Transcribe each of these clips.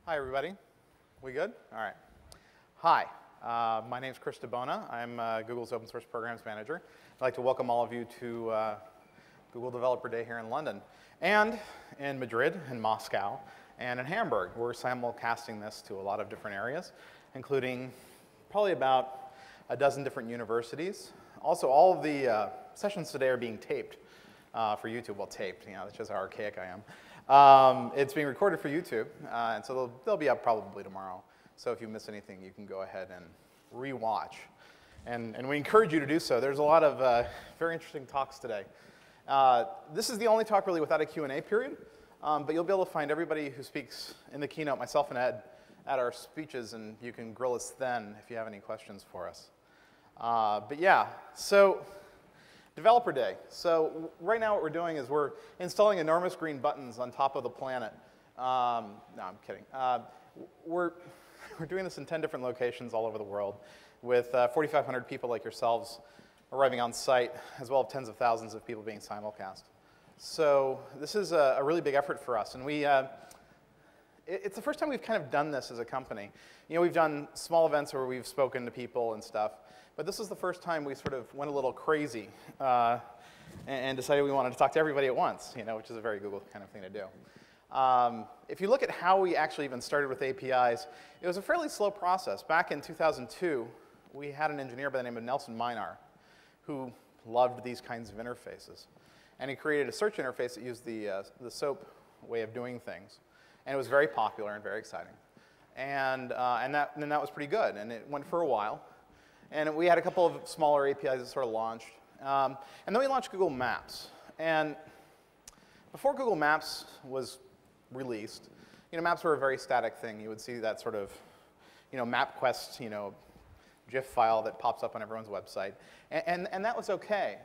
Hi, everybody. We good? All right. Hi, my name is Dibona. I'm Google's Open Source Programs Manager. I'd like to welcome all of you to Google Developer Day here in London, and in Madrid, and Moscow, and in Hamburg. We're simulcasting this to a lot of different areas, including probably about a dozen different universities. Also, all of the sessions today are being taped for YouTube. Well, taped, that's just how archaic I am. It's being recorded for YouTube, and so they'll be up probably tomorrow. So if you miss anything, you can go ahead and re-watch. And we encourage you to do so. There's a lot of very interesting talks today. This is the only talk really without a Q&A period, but you'll be able to find everybody who speaks in the keynote, myself and Ed, at our speeches, and you can grill us then if you have any questions for us. But yeah, so Developer Day. So right now what we're doing is we're installing enormous green buttons on top of the planet. No, I'm kidding. We're doing this in 10 different locations all over the world with 4,500 people like yourselves arriving on site, as well as tens of thousands of people being simulcast. So this is a really big effort for us. And it's the first time we've kind of done this as a company. We've done small events where we've spoken to people and stuff. But this is the first time we sort of went a little crazy and decided we wanted to talk to everybody at once, which is a very Google kind of thing to do. If you look at how we actually even started with APIs, it was a fairly slow process. Back in 2002, we had an engineer by the name of Nelson Minar who loved these kinds of interfaces. And he created a search interface that used the SOAP way of doing things. And it was very popular and very exciting. And that was pretty good. And it went for a while. And we had a couple of smaller APIs that sort of launched. And then we launched Google Maps. And before Google Maps was released, maps were a very static thing. You would see that sort of, MapQuest, GIF file that pops up on everyone's website. And that was OK.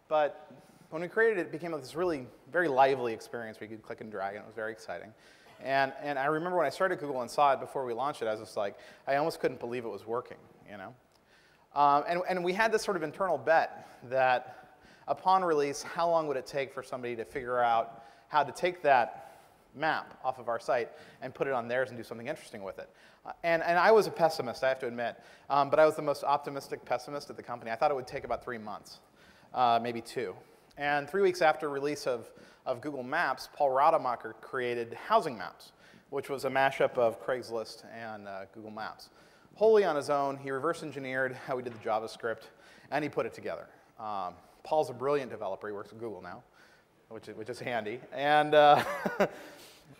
But when we created it, it became this really very lively experience where you could click and drag, and it was very exciting. And I remember when I started Google and saw it before we launched it, I was just like, I almost couldn't believe it was working, And we had this sort of internal bet that upon release, how long would it take for somebody to figure out how to take that map off of our site and put it on theirs and do something interesting with it. And I was a pessimist, I have to admit. But I was the most optimistic pessimist at the company. I thought it would take about 3 months, maybe 2. And 3 weeks after release of Google Maps, Paul Rademacher created Housing Maps, which was a mashup of Craigslist and Google Maps. Wholly on his own, he reverse engineered how we did the JavaScript, and he put it together. Paul's a brilliant developer. He works at Google now, which is handy. And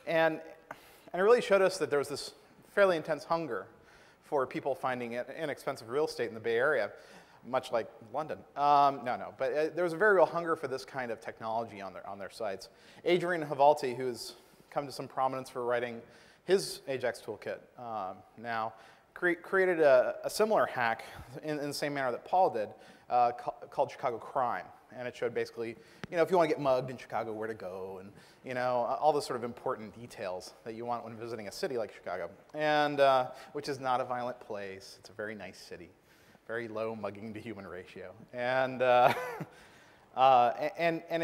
and it really showed us that there was this fairly intense hunger for people finding inexpensive real estate in the Bay Area, much like London. But there was a very real hunger for this kind of technology on their sites. Adrian Havalti, who's come to some prominence for writing his Ajax toolkit now, created a similar hack in the same manner that Paul did, called Chicago Crime. And it showed basically, if you want to get mugged in Chicago, where to go, and all the sort of important details that you want when visiting a city like Chicago, and which is not a violent place. It's a very nice city, very low mugging to human ratio, and it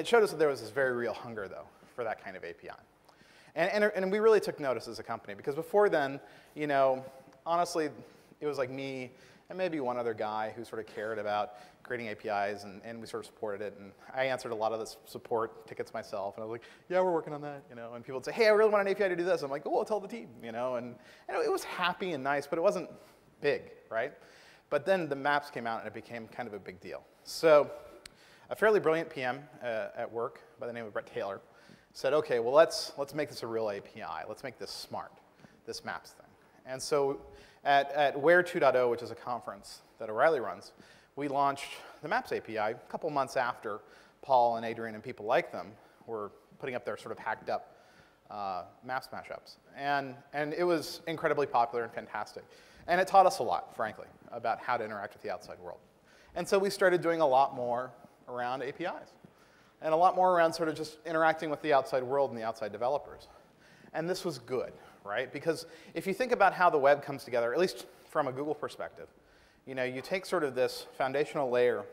showed us that there was this very real hunger though for that kind of API, and we really took notice as a company because before then, honestly, it was like me and maybe one other guy who sort of cared about creating APIs, and we sort of supported it. And I answered a lot of the support tickets myself, and I was like, yeah, we're working on that, And people would say, hey, I really want an API to do this. I'm like, oh, I'll tell the team, And it was happy and nice, but it wasn't big, right? But then the maps came out, and it became kind of a big deal. So a fairly brilliant PM at work by the name of Brett Taylor said, OK, well, let's make this a real API. Let's make this smart, this maps thing. And so at Where 2.0, which is a conference that O'Reilly runs, we launched the Maps API a couple months after Paul and Adrian and people like them were putting up their sort of hacked up Maps mashups. And it was incredibly popular and fantastic. And it taught us a lot, frankly, about how to interact with the outside world. And so we started doing a lot more around APIs and a lot more around sort of just interacting with the outside world and the outside developers. And this was good, right? Because if you think about how the web comes together, at least from a Google perspective, you take sort of this foundational layer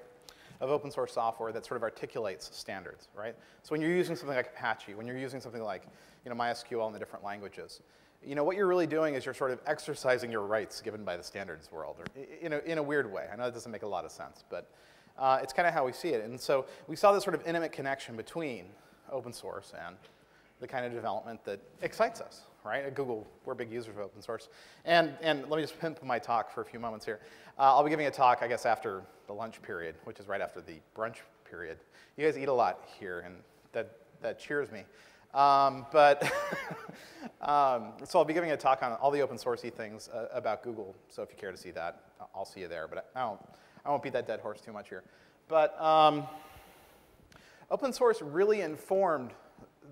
of open source software that sort of articulates standards, right? So when you're using something like Apache, when you're using something like MySQL in the different languages, what you're really doing is you're sort of exercising your rights given by the standards world, or in a weird way. I know that doesn't make a lot of sense, but it's kind of how we see it. And so we saw this sort of intimate connection between open source and the kind of development that excites us, right? At Google, we're big users of open source. And let me just pimp my talk for a few moments here. I'll be giving a talk, I guess, after the lunch period, which is right after the brunch period. You guys eat a lot here, and that cheers me. So I'll be giving a talk on all the open sourcey things about Google. So if you care to see that, I'll see you there. But I won't beat that dead horse too much here. But open source really informed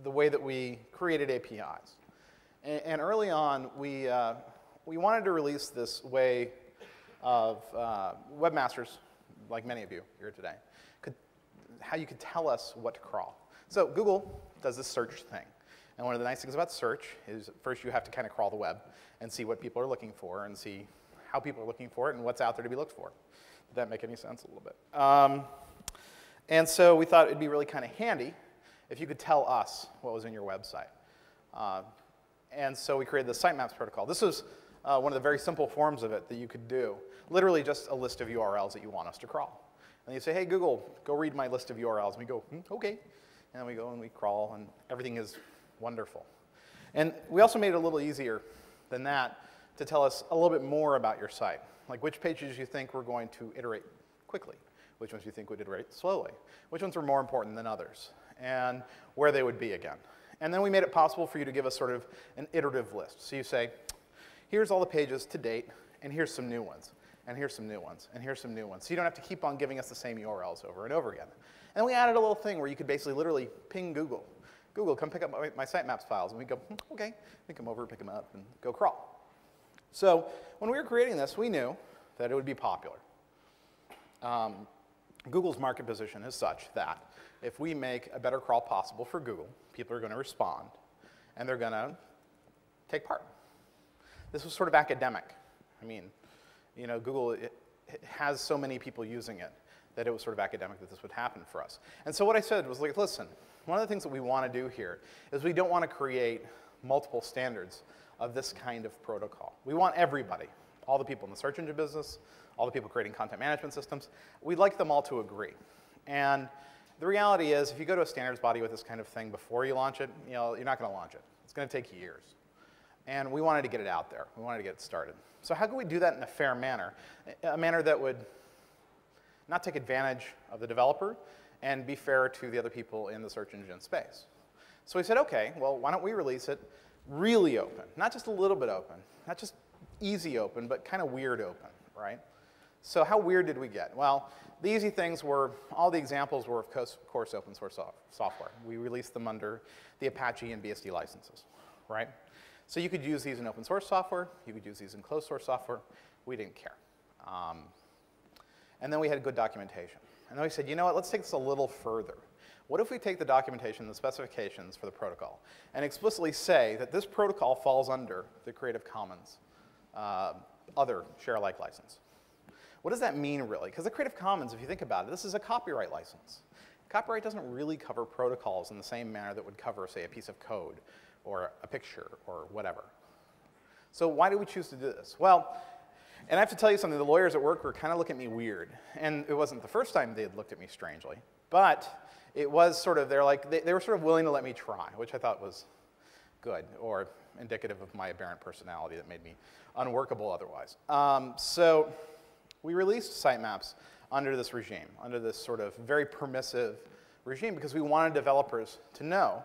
the way that we created APIs. And early on, we wanted to release this way of webmasters, like many of you here today, how you could tell us what to crawl. So Google does this search thing. And one of the nice things about search is first you have to kind of crawl the web and see what people are looking for and see how people are looking for it and what's out there to be looked for. Did that make any sense a little bit? And so we thought it'd be really kind of handy if you could tell us what was in your website. And so we created the sitemaps protocol. This was one of the very simple forms of it that you could do. Literally just a list of URLs that you want us to crawl. And you say, hey, Google, go read my list of URLs. And we go, OK. And then we go and we crawl, and everything is wonderful. And we also made it a little easier than that to tell us a little bit more about your site. Like which pages you think were going to iterate quickly, which ones you think would iterate slowly, which ones were more important than others, and where they would be again. And then we made it possible for you to give us sort of an iterative list. So you say, here's all the pages to date, and here's some new ones, and here's some new ones, and here's some new ones. So you don't have to keep on giving us the same URLs over and over again. And then we added a little thing where you could basically literally ping Google. Google, come pick up my sitemaps files. And we go, OK. We come over, pick them up, and go crawl. So when we were creating this, we knew that it would be popular. Google's market position is such that if we make a better crawl possible for Google, people are going to respond, and they're going to take part. This was sort of academic. I mean, Google it has so many people using it that it was sort of academic that this would happen for us. And so what I said was, like, listen, one of the things that we want to do here is we don't want to create multiple standards of this kind of protocol. We want everybody, all the people in the search engine business, all the people creating content management systems, we'd like them all to agree. And the reality is, if you go to a standards body with this kind of thing before you launch it, you're not going to launch it. It's going to take years. And we wanted to get it out there. We wanted to get it started. So how can we do that in a fair manner? A manner that would not take advantage of the developer and be fair to the other people in the search engine space. So we said, OK, well, why don't we release it really open? Not just a little bit open, not just easy open, but kind of weird open, right? So how weird did we get? Well, the easy things were, all the examples were, of course, open source software. We released them under the Apache and BSD licenses, right? So you could use these in open source software. You could use these in closed source software. We didn't care. And then we had good documentation. And then we said, you know what, let's take this a little further. What if we take the documentation, the specifications for the protocol, and explicitly say that this protocol falls under the Creative Commons other share-alike license? What does that mean, really? Because the Creative Commons, if you think about it, this is a copyright license. Copyright doesn't really cover protocols in the same manner that would cover, say, a piece of code or a picture or whatever. So why do we choose to do this? Well, and I have to tell you something, the lawyers at work were kind of looking at me weird. And it wasn't the first time they had looked at me strangely. But it was sort of, they were sort of willing to let me try, which I thought was good, or indicative of my aberrant personality that made me unworkable otherwise. So we released sitemaps under this regime, under this sort of very permissive regime, because we wanted developers to know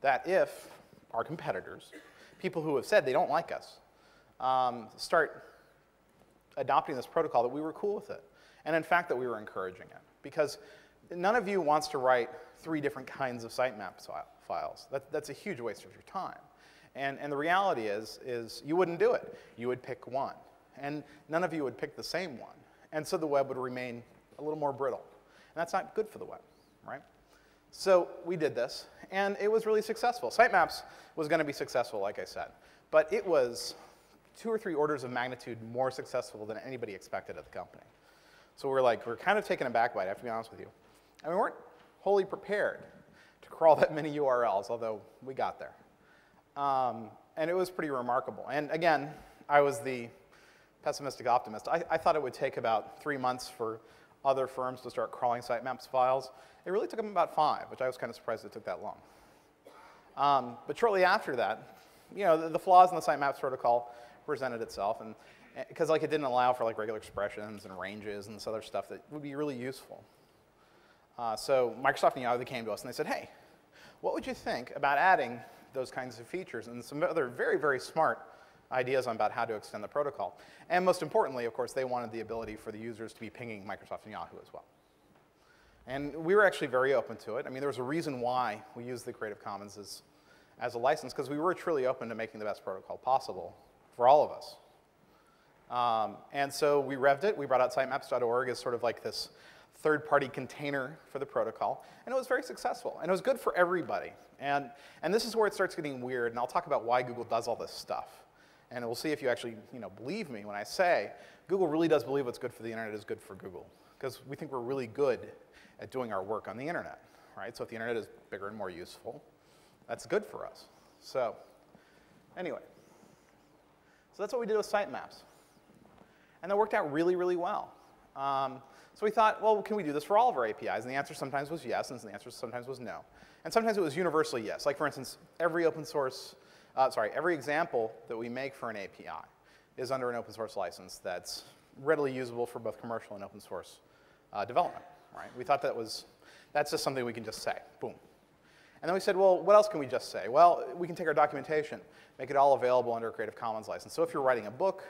that if our competitors, people who have said they don't like us, start adopting this protocol, that we were cool with it. And in fact, that we were encouraging it. Because none of you wants to write 3 different kinds of sitemap files. That's a huge waste of your time. And the reality is you wouldn't do it. You would pick one. And none of you would pick the same one. And so the web would remain a little more brittle. And that's not good for the web, right? So we did this, and it was really successful. Sitemaps was going to be successful, like I said. But it was 2 or 3 orders of magnitude more successful than anybody expected at the company. So we're kind of taken aback by it, I have to be honest with you. And we weren't wholly prepared to crawl that many URLs, although we got there. And it was pretty remarkable. And again, I was the pessimistic optimist. I thought it would take about 3 months for other firms to start crawling sitemaps files. It really took them about 5, which I was kind of surprised it took that long. But shortly after that, you know, the flaws in the sitemaps protocol presented itself, and because like it didn't allow for like regular expressions and ranges and this other stuff that would be really useful. So Microsoft and Yahoo came to us and they said, hey, what would you think about adding those kinds of features and some other very, very smart ideas about how to extend the protocol? And most importantly, of course, they wanted the ability for the users to be pinging Microsoft and Yahoo as well. And we were actually very open to it. I mean, there was a reason why we used the Creative Commons as a license, because we were truly open to making the best protocol possible for all of us. And so we revved it. We brought out sitemaps.org as sort of like this third-party container for the protocol, and it was very successful, and it was good for everybody. And this is where it starts getting weird, and I'll talk about why Google does all this stuff. And we'll see if you actually believe me when I say Google really does believe what's good for the internet is good for Google, because we think we're really good at doing our work on the internet, right? So if the internet is bigger and more useful, that's good for us. So anyway, so that's what we did with sitemaps. And that worked out really, really well. So we thought, well, can we do this for all of our APIs? And the answer sometimes was yes, and the answer sometimes was no. And sometimes it was universally yes. Like for instance, every every example that we make for an API is under an open source license that's readily usable for both commercial and open source development, right? We thought that's just something we can just say, boom. And then we said, well, what else can we just say? Well, we can take our documentation, make it all available under a Creative Commons license. So if you're writing a book,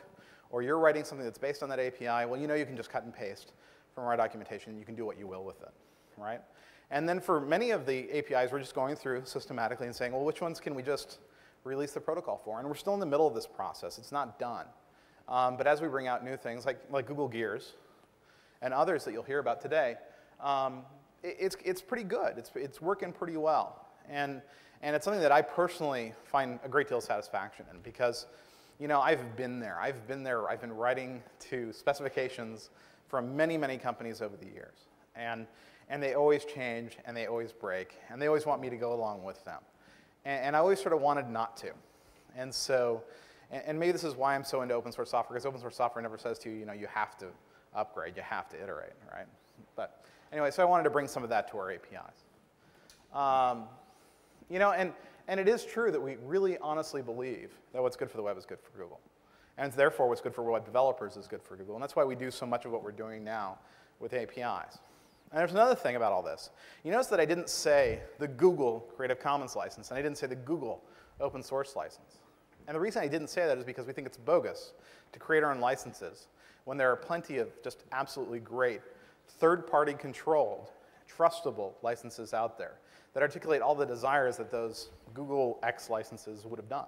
or you're writing something that's based on that API, well, you can just cut and paste from our documentation. You can do what you will with it, right? And then for many of the APIs, we're just going through systematically and saying, well, which ones can we just release the protocol for? And we're still in the middle of this process. It's not done. But as we bring out new things, like Google Gears and others that you'll hear about today, it's pretty good. It's working pretty well. And it's something that I personally find a great deal of satisfaction in, because I've been there. I've been writing to specifications from many, many companies over the years. And they always change, and they always break, and they always want me to go along with them. And I always sort of wanted not to. And so, and maybe this is why I'm so into open source software, because open source software never says to you, you have to upgrade, you have to iterate, right? But anyway, so I wanted to bring some of that to our APIs. And it is true that we really honestly believe that what's good for the web is good for Google. And therefore, what's good for web developers is good for Google. And that's why we do so much of what we're doing now with APIs. And there's another thing about all this. You notice that I didn't say the Google Creative Commons license, and I didn't say the Google open source license. And the reason I didn't say that is because we think it's bogus to create our own licenses when there are plenty of just absolutely great third-party controlled, trustable licenses out there that articulate all the desires that those Google X licenses would have done.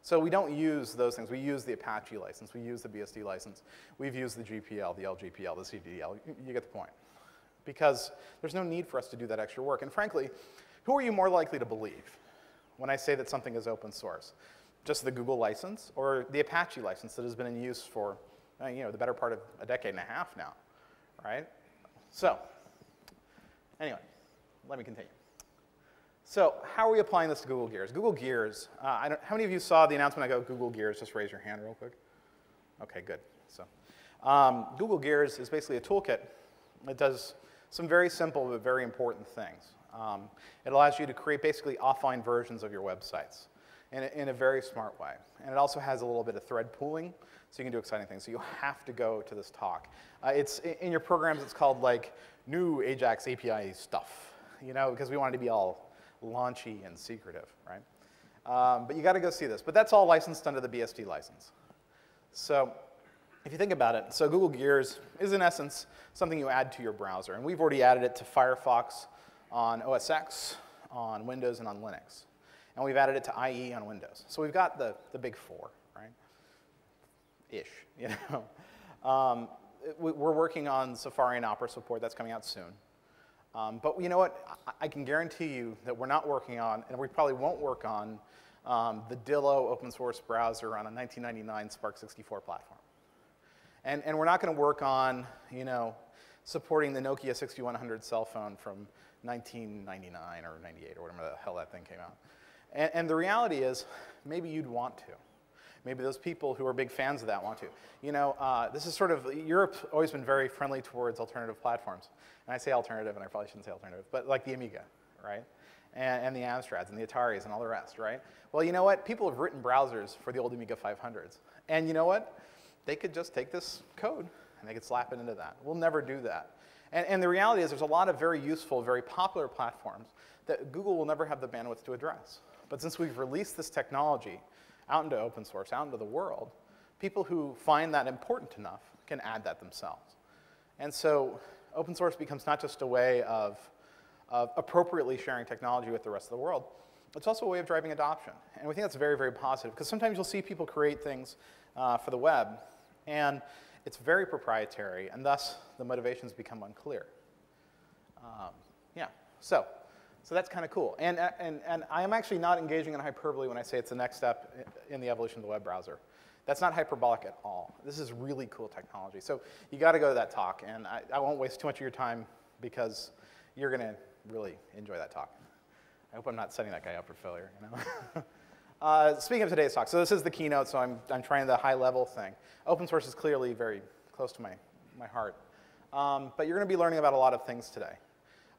So we don't use those things. We use the Apache license. We use the BSD license. We've used the GPL, the LGPL, the CDL. You get the point. Because there's no need for us to do that extra work. And frankly, who are you more likely to believe when I say that something is open source? Just the Google license or the Apache license that has been in use for the better part of a decade and a half now, right? So anyway, let me continue. So how are we applying this to Google Gears? Google Gears, how many of you saw the announcement I go Google Gears? Just raise your hand real quick. OK, good. So Google Gears is basically a toolkit that does some very simple but very important things. It allows you to create basically offline versions of your websites in a very smart way. And it also has a little bit of thread pooling, so you can do exciting things. So you have to go to this talk. It's in your programs, it's called like new Ajax API stuff, because we want it to be all launchy and secretive, right? But you got to go see this. But that's all licensed under the BSD license. So if you think about it, so Google Gears is in essence something you add to your browser. And we've already added it to Firefox on OS X, on Windows, and on Linux. And we've added it to IE on Windows. So we've got the big four, right? Ish, We're working on Safari and Opera support. That's coming out soon. But you know what? I can guarantee you that we're not working on, and we probably won't work on, the Dillo open source browser on a 1999 Spark 64 platform. And we're not going to work on, supporting the Nokia 6100 cell phone from 1999 or 98 or whatever the hell that thing came out. And the reality is, maybe you'd want to. Maybe those people who are big fans of that want to. You know, this is sort of, Europe's always been very friendly towards alternative platforms. And I say alternative, and I probably shouldn't say alternative, but like the Amiga, right? And the Amstrads and the Ataris and all the rest, right? Well, you know what? People have written browsers for the old Amiga 500s. And you know what? They could just take this code and they could slap it into that. We'll never do that. And the reality is there's a lot of very useful, very popular platforms that Google will never have the bandwidth to address. But since we've released this technology out into open source, out into the world, people who find that important enough can add that themselves. And so open source becomes not just a way of appropriately sharing technology with the rest of the world, it's also a way of driving adoption. And we think that's very, very positive, because sometimes you'll see people create things for the web, and it's very proprietary, and thus the motivations become unclear. Yeah, so that's kind of cool. And I am actually not engaging in hyperbole when I say it's the next step in the evolution of the web browser. That's not hyperbolic at all. This is really cool technology. So you got to go to that talk, and I won't waste too much of your time because you're going to really enjoy that talk. I hope I'm not setting that guy up for failure. You know? Speaking of today's talk, so this is the keynote, so I'm trying the high-level thing. Open source is clearly very close to my heart. But you're going to be learning about a lot of things today.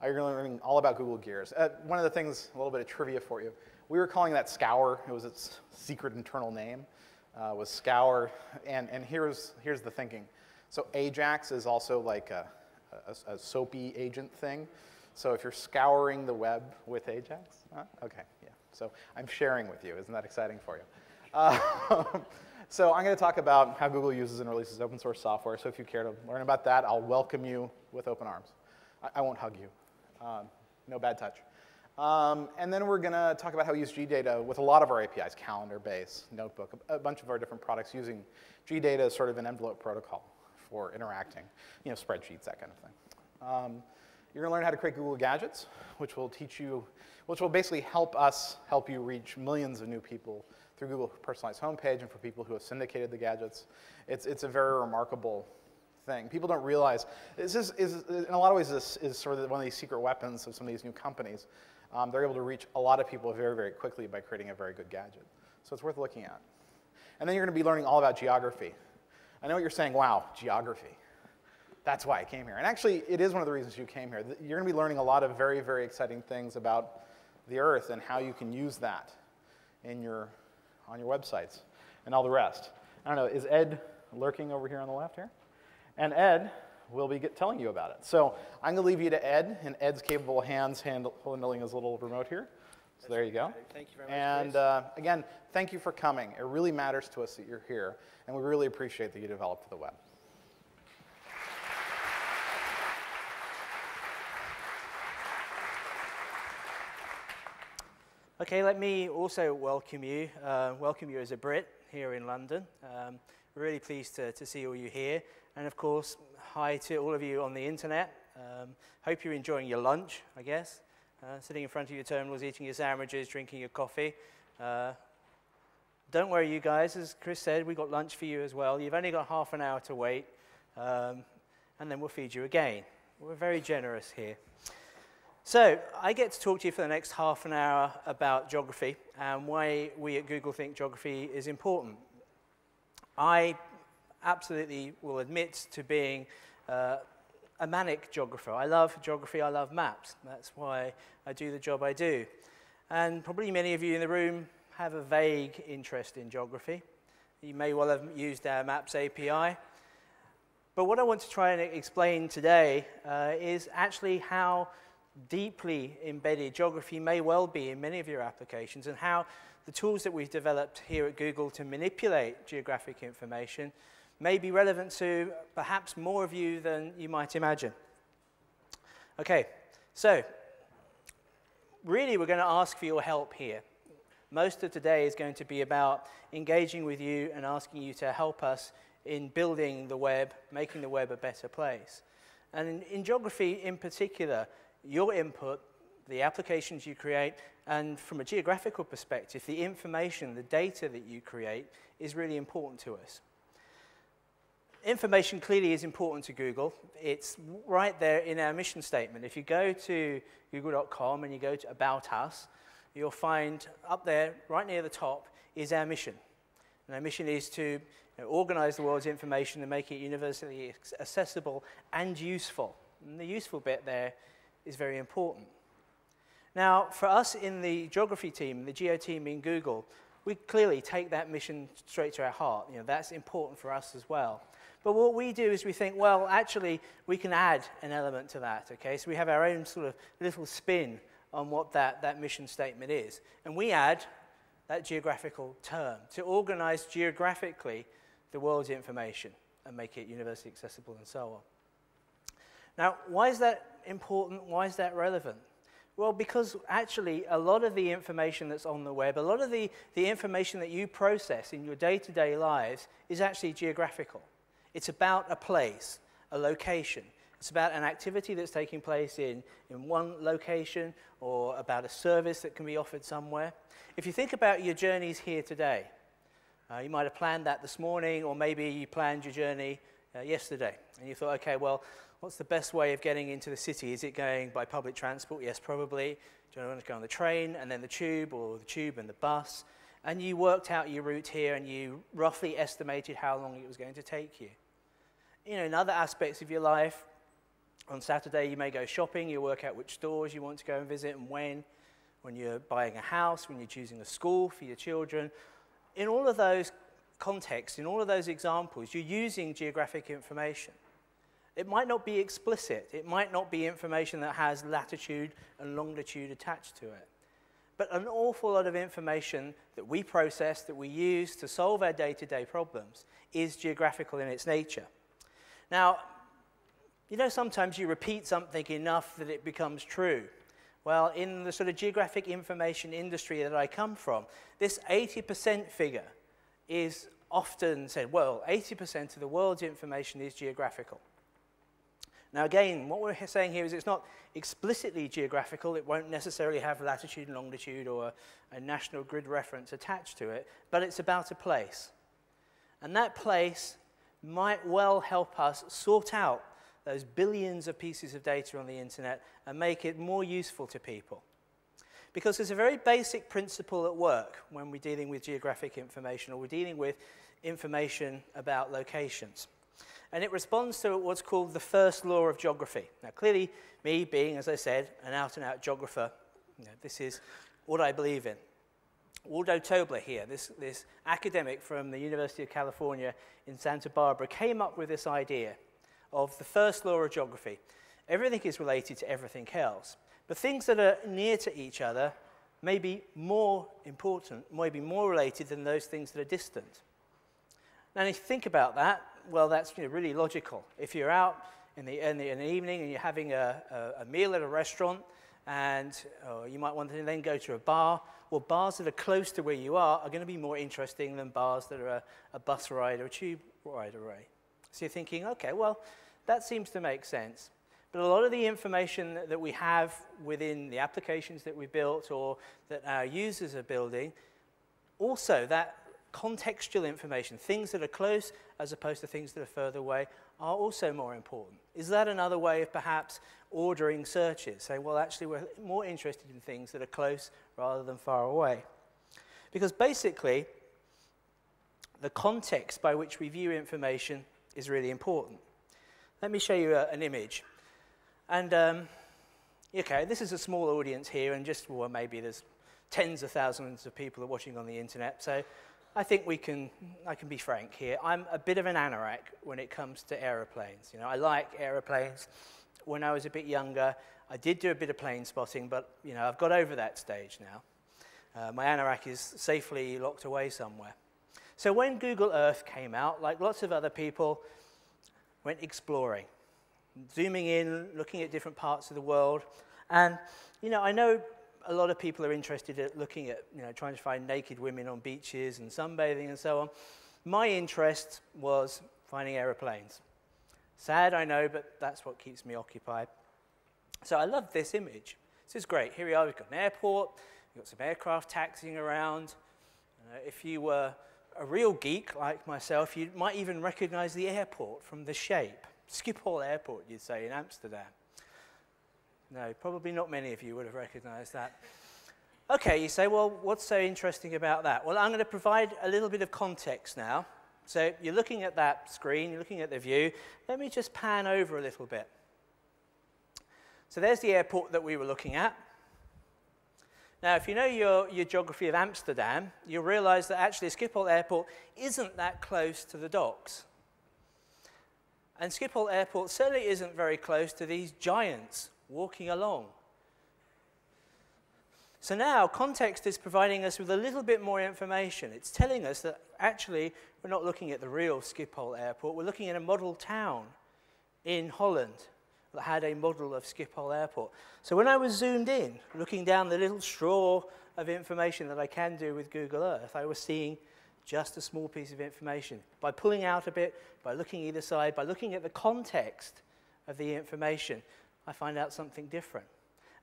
You're going to be learning all about Google Gears. One of the things, a little bit of trivia for you, we were calling that Scour. It was its secret internal name, was Scour. And here's the thinking. So Ajax is also like a soapy agent thing. So if you're scouring the web with Ajax, okay, yeah. So I'm sharing with you. Isn't that exciting for you? So I'm going to talk about how Google uses and releases open source software. So if you care to learn about that, I'll welcome you with open arms. I won't hug you. No bad touch. And then we're going to talk about how we use GData with a lot of our APIs, Calendar, Base, Notebook, a bunch of our different products using GData as sort of an envelope protocol for interacting, you know, spreadsheets, that kind of thing. You're going to learn how to create Google Gadgets, which will teach you, which will basically help you reach millions of new people through Google Personalized Homepage, and for people who have syndicated the gadgets. It's a very remarkable thing. People don't realize, this is in a lot of ways, this is sort of one of these secret weapons of some of these new companies. They're able to reach a lot of people very, very quickly by creating a very good gadget. So it's worth looking at. And then you're going to be learning all about geography. I know what you're saying, wow, geography. That's why I came here. And actually, it is one of the reasons you came here. You're going to be learning a lot of very, very exciting things about the Earth and how you can use that on your websites and all the rest. I don't know, is Ed lurking over here on the left here? And Ed will be telling you about it. So I'm going to leave you to Ed in Ed's capable hands handling his little remote here. So there you go. Thank you very much. And again, thank you for coming. It really matters to us that you're here, and we really appreciate that you developed the web. Okay, let me also welcome you as a Brit here in London. Really pleased to see all you here. And of course, hi to all of you on the internet. Hope you're enjoying your lunch, I guess. Sitting in front of your terminals, eating your sandwiches, drinking your coffee. Don't worry, you guys, as Chris said, we've got lunch for you as well. You've only got half an hour to wait, and then we'll feed you again. We're very generous here. So I get to talk to you for the next half an hour about geography and why we at Google think geography is important. I absolutely will admit to being a manic geographer. I love geography, I love maps. That's why I do the job I do. And probably many of you in the room have a vague interest in geography. You may well have used our Maps API. But what I want to try and explain today is actually how deeply embedded geography may well be in many of your applications, and how the tools that we've developed here at Google to manipulate geographic information may be relevant to perhaps more of you than you might imagine. Okay, so really we're going to ask for your help here. Most of today is going to be about engaging with you and asking you to help us in building the web, making the web a better place. And in geography in particular, your input, the applications you create, and from a geographical perspective, the information, the data that you create is really important to us. Information clearly is important to Google. It's right there in our mission statement. If you go to google.com and you go to About Us, you'll find up there, right near the top, is our mission. And our mission is to organize the world's information and make it universally accessible and useful. And the useful bit there is very important. Now, for us in the geography team, the geo team in Google, we clearly take that mission straight to our heart. That's important for us as well. But what we do is we think, well, actually, we can add an element to that, okay? So we have our own sort of little spin on what that mission statement is. And we add that geographical term to organize geographically the world's information and make it universally accessible and so on. Now, why is that important? Why is that relevant? Well, because actually a lot of the information that's on the web, a lot of the information that you process in your day-to-day lives is actually geographical. It's about a place, a location. It's about an activity that's taking place in one location or about a service that can be offered somewhere. If you think about your journeys here today, you might have planned that this morning, or maybe you planned your journey yesterday, and you thought, okay, well, what's the best way of getting into the city? Is it going by public transport? Yes, probably. Do you want to go on the train and then the tube, or the tube and the bus? And you worked out your route here, and you roughly estimated how long it was going to take you. In other aspects of your life, on Saturday you may go shopping, you work out which stores you want to go and visit and when you're buying a house, when you're choosing a school for your children. In all of those contexts, in all of those examples, you're using geographic information. It might not be explicit. It might not be information that has latitude and longitude attached to it. But an awful lot of information that we process, that we use to solve our day-to-day problems, is geographical in its nature. Now, sometimes you repeat something enough that it becomes true. Well, in the sort of geographic information industry that I come from, this 80% figure is often said, well, 80% of the world's information is geographical. Now, again, what we're saying here is it's not explicitly geographical. It won't necessarily have latitude and longitude or a national grid reference attached to it, but it's about a place. And that place might well help us sort out those billions of pieces of data on the internet and make it more useful to people. Because there's a very basic principle at work when we're dealing with geographic information, or we're dealing with information about locations. And it responds to what's called the first law of geography. Now, clearly, me being, as I said, an out-and-out geographer, this is what I believe in. Waldo Tobler here, this academic from the University of California in Santa Barbara, came up with this idea of the first law of geography. Everything is related to everything else. But things that are near to each other may be more important, may be more related than those things that are distant. Now, if you think about that, well, that's really logical. If you're out in the evening and you're having a meal at a restaurant, and you might want to then go to a bar, well, bars that are close to where you are going to be more interesting than bars that are a bus ride or a tube ride away. So you're thinking, okay, well, that seems to make sense. But a lot of the information that we have within the applications that we built or that our users are building, also that contextual information, things that are close as opposed to things that are further away, are also more important. Is that another way of perhaps ordering searches? Saying, well, actually, we're more interested in things that are close rather than far away. Because basically, the context by which we view information is really important. Let me show you an image. And, okay, this is a small audience here, and well, maybe there's tens of thousands of people are watching on the internet, so I think I can be frank here. I'm a bit of an anorak when it comes to aeroplanes. I like aeroplanes. When I was a bit younger, I did do a bit of plane spotting, but I've got over that stage now. My anorak is safely locked away somewhere. So when Google Earth came out, like lots of other people, went exploring, zooming in, looking at different parts of the world. And, I know a lot of people are interested in looking at, trying to find naked women on beaches and sunbathing and so on. My interest was finding aeroplanes. Sad, I know, but that's what keeps me occupied. So I love this image. This is great. Here we are. We've got an airport. We've got some aircraft taxiing around. If you were a real geek like myself, you might even recognize the airport from the shape. Schiphol Airport, you'd say, in Amsterdam. No, probably not many of you would have recognized that. Okay, you say, well, what's so interesting about that? Well, I'm going to provide a little bit of context now. So you're looking at that screen, you're looking at the view. Let me just pan over a little bit. So there's the airport that we were looking at. Now, if you know your geography of Amsterdam, you'll realize that actually Schiphol Airport isn't that close to the docks. And Schiphol Airport certainly isn't very close to these giants walking along. So now, context is providing us with a little bit more information. It's telling us that actually we're not looking at the real Schiphol Airport, we're looking at a model town in Holland that had a model of Schiphol Airport. So when I was zoomed in, looking down the little straw of information that I can do with Google Earth, I was seeing just a small piece of information. By pulling out a bit, by looking either side, by looking at the context of the information, I find out something different.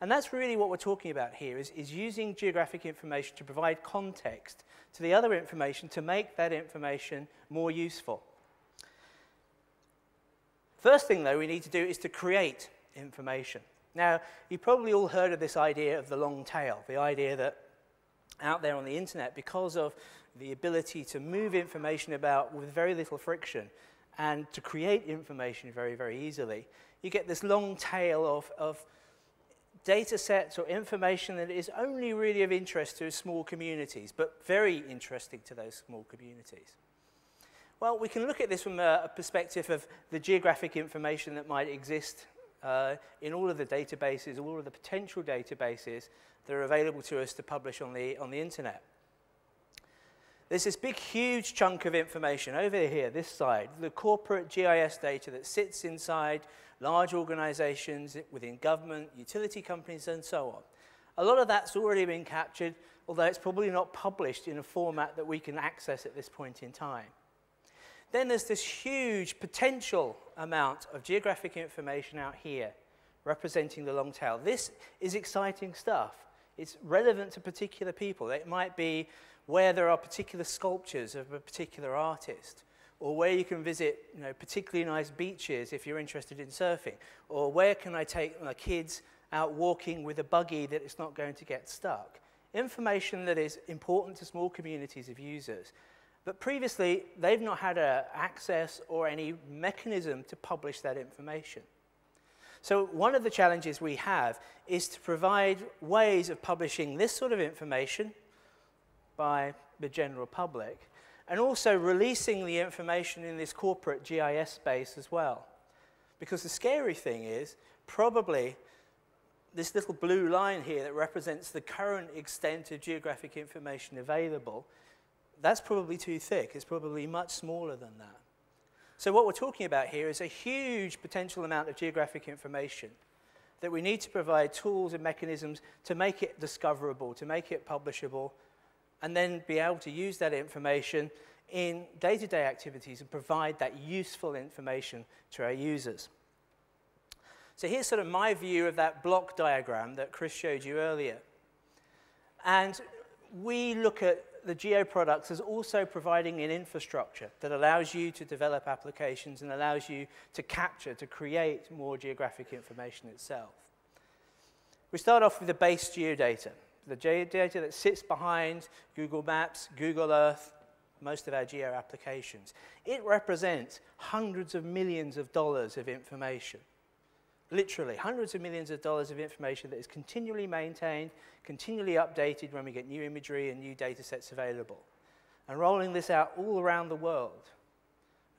And that's really what we're talking about here, is using geographic information to provide context to the other information to make that information more useful. First thing, though, we need to do is to create information. Now, you've probably all heard of this idea of the long tail, the idea that out there on the internet, because of the ability to move information about with very little friction and to create information very, very easily, you get this long tail of data sets or information that is only really of interest to small communities, but very interesting to those small communities. Well, we can look at this from a perspective of the geographic information that might exist in all of the databases, all of the potential databases that are available to us to publish on the internet. There's this big, huge chunk of information over here, this side, the corporate GIS data that sits inside large organizations within government, utility companies, and so on. A lot of that's already been captured, although it's probably not published in a format that we can access at this point in time. Then there's this huge potential amount of geographic information out here representing the long tail. This is exciting stuff. It's relevant to particular people. It might be where there are particular sculptures of a particular artist, or where you can visit particularly nice beaches if you're interested in surfing, or where can I take my kids out walking with a buggy that it's not going to get stuck. Information that is important to small communities of users. But previously, they've not had access or any mechanism to publish that information. So one of the challenges we have is to provide ways of publishing this sort of information by the general public, and also releasing the information in this corporate GIS space as well. Because the scary thing is, probably this little blue line here that represents the current extent of geographic information available, that's probably too thick. It's probably much smaller than that. So what we're talking about here is a huge potential amount of geographic information that we need to provide tools and mechanisms to make it discoverable, to make it publishable, and then be able to use that information in day-to-day activities and provide that useful information to our users. So here's sort of my view of that block diagram that Chris showed you earlier. And we look at the geo products as also providing an infrastructure that allows you to develop applications and allows you to capture, to create more geographic information itself. We start off with the base geodata, the geodata that sits behind Google Maps, Google Earth, most of our geo applications. It represents hundreds of millions of dollars of information. Literally, hundreds of millions of dollars of information that is continually maintained, continually updated when we get new imagery and new data sets available. And rolling this out all around the world,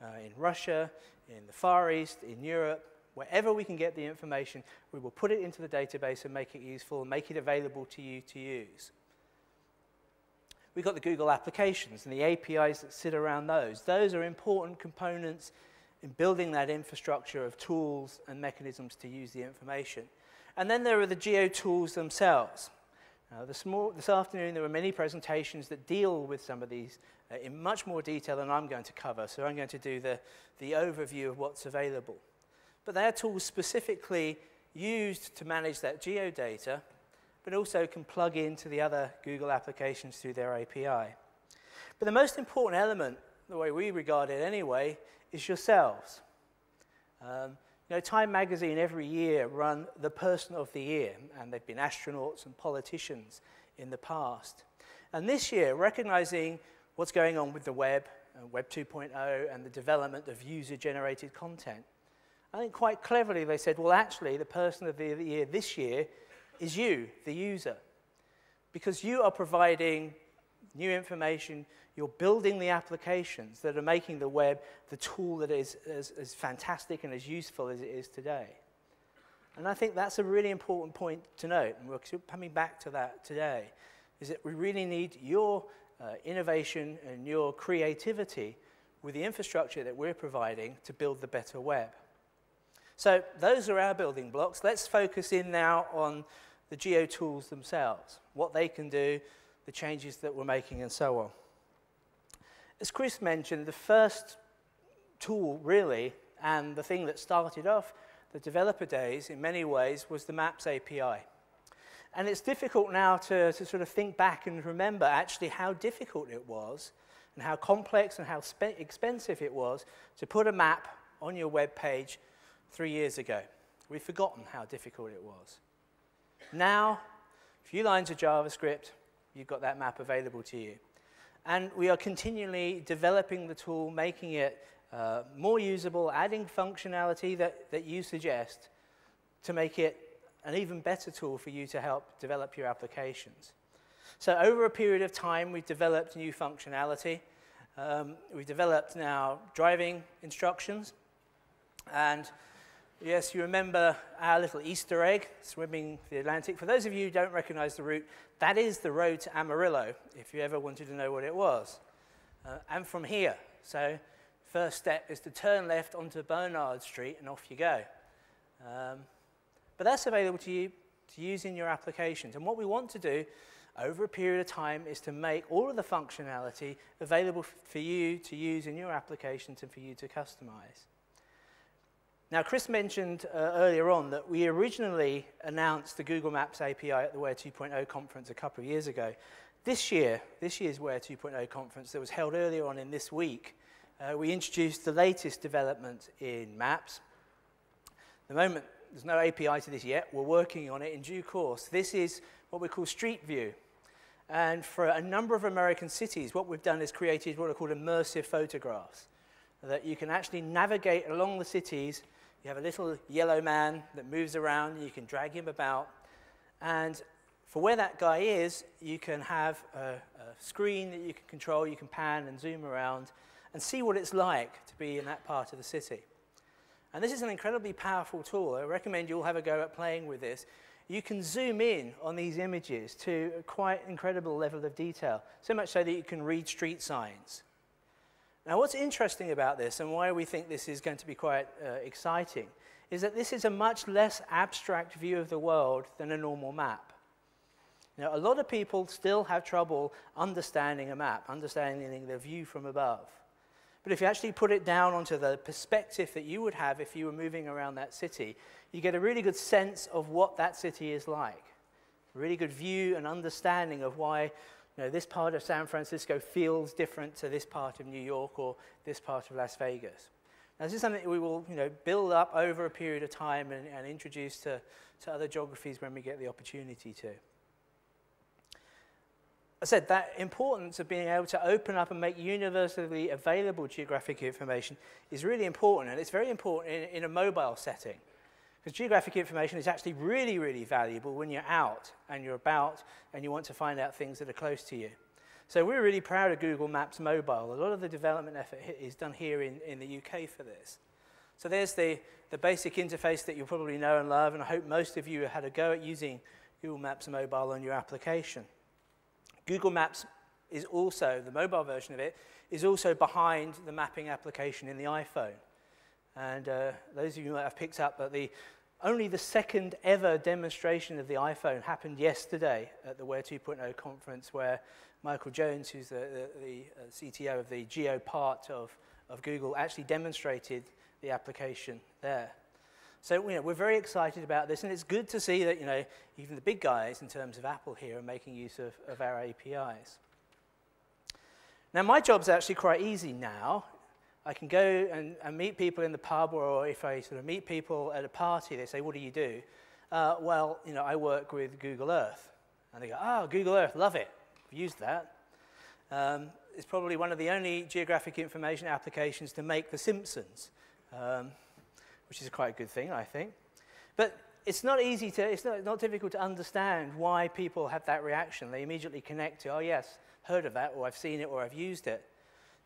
in Russia, in the Far East, in Europe, wherever we can get the information, we will put it into the database and make it useful, and make it available to you to use. We've got the Google applications and the APIs that sit around those. Those are important components in building that infrastructure of tools and mechanisms to use the information. And then there are the geo tools themselves. This afternoon there were many presentations that deal with some of these in much more detail than I'm going to cover, so I'm going to do the overview of what's available. But they are tools specifically used to manage that geodata, but also can plug into the other Google applications through their API. But the most important element, the way we regard it anyway, is yourselves. You know, Time magazine every year run the Person of the Year, and they've been astronauts and politicians in the past. And this year, recognizing what's going on with the web, Web 2.0, and the development of user-generated content, I think quite cleverly they said, well, actually, the Person of the Year this year is you, the user, because you are providing new information, you're building the applications that are making the web the tool that is as fantastic and as useful as it is today. And I think that's a really important point to note, and we're coming back to that today, is that we really need your innovation and your creativity with the infrastructure that we're providing to build the better web. So those are our building blocks. Let's focus in now on the geo tools themselves, what they can do, the changes that we're making, and so on. As Chris mentioned, the first tool, really, and the thing that started off the developer days in many ways was the Maps API. And it's difficult now to sort of think back and remember actually how difficult it was and how complex and how expensive it was to put a map on your web page 3 years ago. We've forgotten how difficult it was. Now, a few lines of JavaScript, you've got that map available to you. And we are continually developing the tool, making it more usable, adding functionality that you suggest to make it an even better tool for you to help develop your applications. So over a period of time, we've developed new functionality. We've developed now driving instructions. And yes, you remember our little Easter egg, swimming the Atlantic. For those of you who don't recognize the route, that is the road to Amarillo, if you ever wanted to know what it was. And from here. So first step is to turn left onto Bernard Street, and off you go. But that's available to you to use in your applications. And what we want to do over a period of time is to make all of the functionality available for you to use in your applications and for you to customize. Now, Chris mentioned earlier on that we originally announced the Google Maps API at the Where 2.0 conference a couple of years ago. This year's Where 2.0 conference that was held earlier on in this week, we introduced the latest development in Maps. At the moment, there's no API to this yet. We're working on it in due course. This is what we call Street View. And for a number of American cities, what we've done is created what are called immersive photographs, that you can actually navigate along the cities. You have a little yellow man that moves around. You can drag him about. And for where that guy is, you can have a screen that you can control. You can pan and zoom around and see what it's like to be in that part of the city. And this is an incredibly powerful tool. I recommend you all have a go at playing with this. You can zoom in on these images to a quite incredible level of detail, so much so that you can read street signs. Now, what's interesting about this, and why we think this is going to be quite exciting, is that this is a much less abstract view of the world than a normal map. Now, a lot of people still have trouble understanding a map, understanding the view from above. But if you actually put it down onto the perspective that you would have if you were moving around that city, you get a really good sense of what that city is like. A really good view and understanding of why this part of San Francisco feels different to this part of New York or this part of Las Vegas. Now, this is something that we will build up over a period of time and introduce to other geographies when we get the opportunity to. I said that importance of being able to open up and make universally available geographic information is really important, and it's very important in a mobile setting, because geographic information is actually really, really valuable when you're out and you're about and you want to find out things that are close to you. So we're really proud of Google Maps Mobile. A lot of the development effort is done here in the UK for this. So there's the basic interface that you'll probably know and love, and I hope most of you had a go at using Google Maps Mobile on your application. Google Maps is also, the mobile version of it, is also behind the mapping application in the iPhone. And those of you might have picked up that only the second ever demonstration of the iPhone happened yesterday at the Where 2.0 conference, where Michael Jones, who's the CTO of the Geo part of Google, actually demonstrated the application there. So we're very excited about this, and it's good to see that even the big guys in terms of Apple here are making use of our APIs. Now, my job's actually quite easy now. I can go and meet people in the pub, or if I sort of meet people at a party, they say, what do you do? Well, I work with Google Earth. And they go, oh, Google Earth, love it. I've used that. It's probably one of the only geographic information applications to make The Simpsons, which is quite a good thing, I think. But it's not easy to, it's not difficult to understand why people have that reaction. They immediately connect to, oh yes, heard of that, or I've seen it, or I've used it.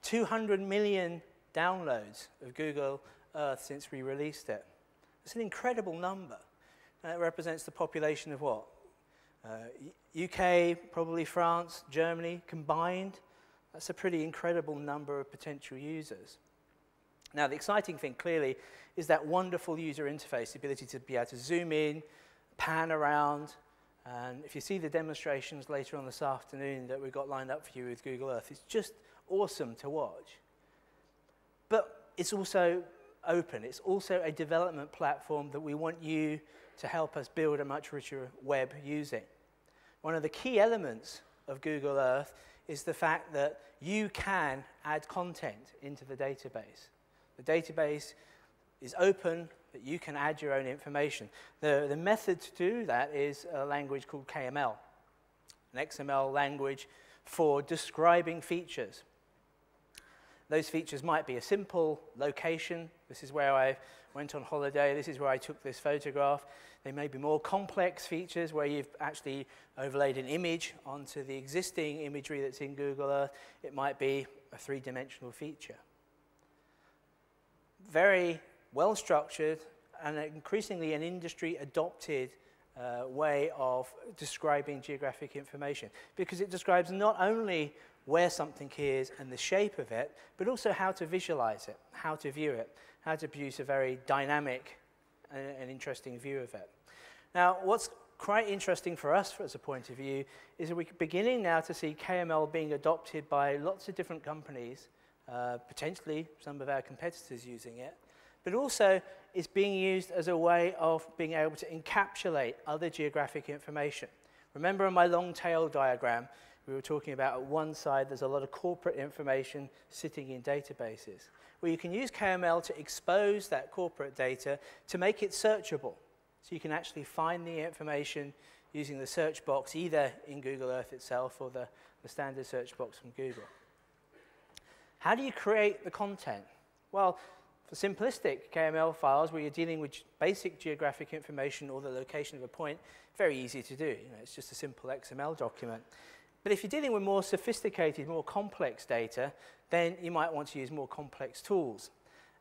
200 million downloads of Google Earth since we released it. It's an incredible number. And it represents the population of what? UK, probably France, Germany combined. That's a pretty incredible number of potential users. Now, the exciting thing, clearly, is that wonderful user interface, the ability to be able to zoom in, pan around. And if you see the demonstrations later on this afternoon that we've got lined up for you with Google Earth, it's just awesome to watch. But it's also open. It's also a development platform that we want you to help us build a much richer web using. One of the key elements of Google Earth is the fact that you can add content into the database. The database is open, but you can add your own information. The method to do that is a language called KML, an XML language for describing features. Those features might be a simple location. This is where I went on holiday. This is where I took this photograph. They may be more complex features where you've actually overlaid an image onto the existing imagery that's in Google Earth. It might be a three-dimensional feature. Very well-structured and increasingly an industry-adopted way of describing geographic information, because it describes not only where something is and the shape of it, but also how to visualize it, how to view it, how to produce a very dynamic and interesting view of it. Now, what's quite interesting for us as a point of view is that we're beginning now to see KML being adopted by lots of different companies, potentially some of our competitors using it, but also it's being used as a way of being able to encapsulate other geographic information. Remember in my long tail diagram, we were talking about at one side there's a lot of corporate information sitting in databases. Well, you can use KML to expose that corporate data to make it searchable. So you can actually find the information using the search box either in Google Earth itself or the standard search box from Google. How do you create the content? Well, for simplistic KML files where you're dealing with basic geographic information or the location of a point, very easy to do. It's just a simple XML document. But if you're dealing with more sophisticated, more complex data, then you might want to use more complex tools.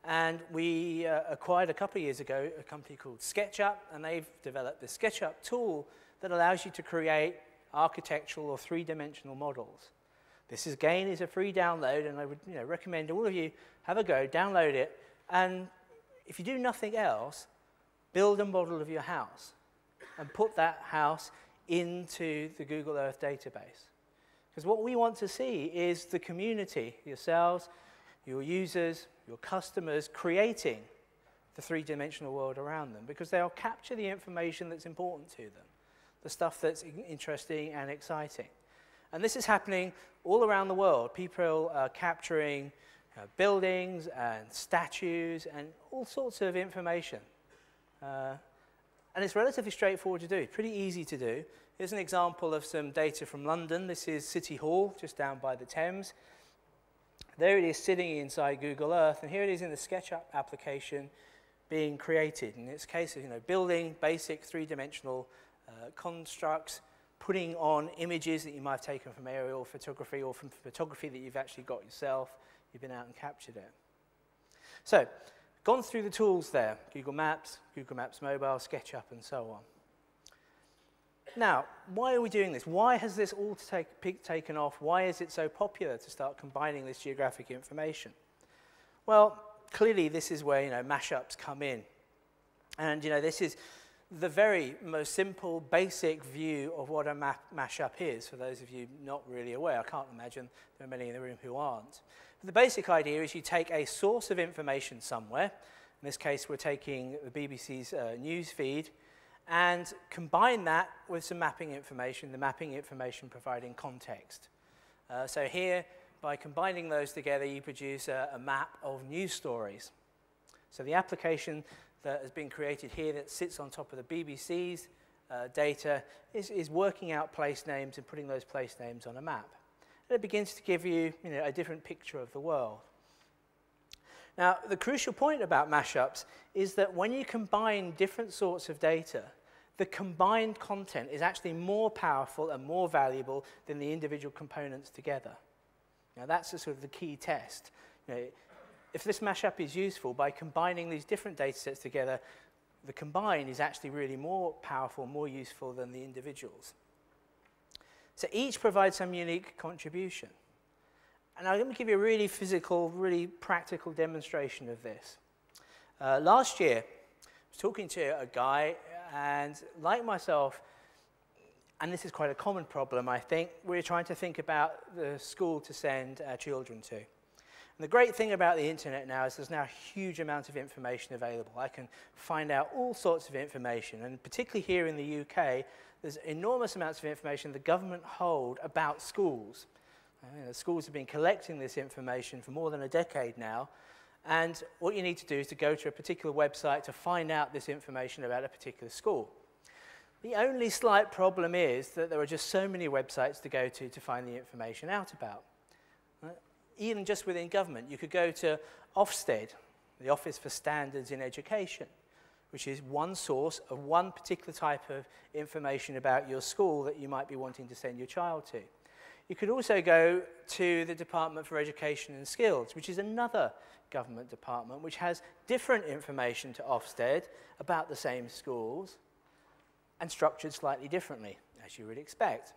And we acquired a couple of years ago a company called SketchUp, and they've developed the SketchUp tool that allows you to create architectural or three-dimensional models. This again is a free download, and I would recommend all of you have a go, download it, and if you do nothing else, build a model of your house and put that house into the Google Earth database. Because what we want to see is the community, yourselves, your users, your customers, creating the three-dimensional world around them, because they'll capture the information that's important to them, the stuff that's interesting and exciting. And this is happening all around the world. People are capturing buildings and statues and all sorts of information. And it's relatively straightforward to do, pretty easy to do. Here's an example of some data from London. This is City Hall, just down by the Thames. There it is sitting inside Google Earth, and here it is in the SketchUp application being created. In this case, building basic three-dimensional constructs, putting on images that you might have taken from aerial photography or from photography that you've actually got yourself. You've been out and captured it. So, gone through the tools there, Google Maps Mobile, SketchUp, and so on. Now, why are we doing this? Why has this all taken off? Why is it so popular to start combining this geographic information? Well, clearly this is where mashups come in. And this is the very most simple, basic view of what a mashup is, for those of you not really aware. I can't imagine there are many in the room who aren't. But the basic idea is you take a source of information somewhere. In this case, we're taking the BBC's news feed, and combine that with some mapping information, the mapping information providing context. So here by combining those together, you produce a map of news stories. So the application that has been created here that sits on top of the BBC's data is working out place names and putting those place names on a map. And it begins to give you, a different picture of the world. Now, the crucial point about mashups is that when you combine different sorts of data, the combined content is actually more powerful and more valuable than the individual components together. Now, that's the sort of the key test. If this mashup is useful, by combining these different data sets together, the combine is actually really more powerful, more useful than the individuals. So each provides some unique contribution. And I'm going to give you a really physical, really practical demonstration of this. Last year, I was talking to a guy, and like myself, and this is quite a common problem, I think, we're trying to think about the school to send our children to. And the great thing about the internet now is there's now a huge amount of information available. I can find out all sorts of information, and particularly here in the UK, there's enormous amounts of information the government hold about schools. Schools have been collecting this information for more than a decade now, and what you need to do is to go to a particular website to find out this information about a particular school. The only slight problem is that there are just so many websites to go to find the information out about. Even just within government, you could go to Ofsted, the Office for Standards in Education, which is one source of one particular type of information about your school that you might be wanting to send your child to. You could also go to the Department for Education and Skills, which is another government department which has different information to Ofsted about the same schools and structured slightly differently, as you would expect.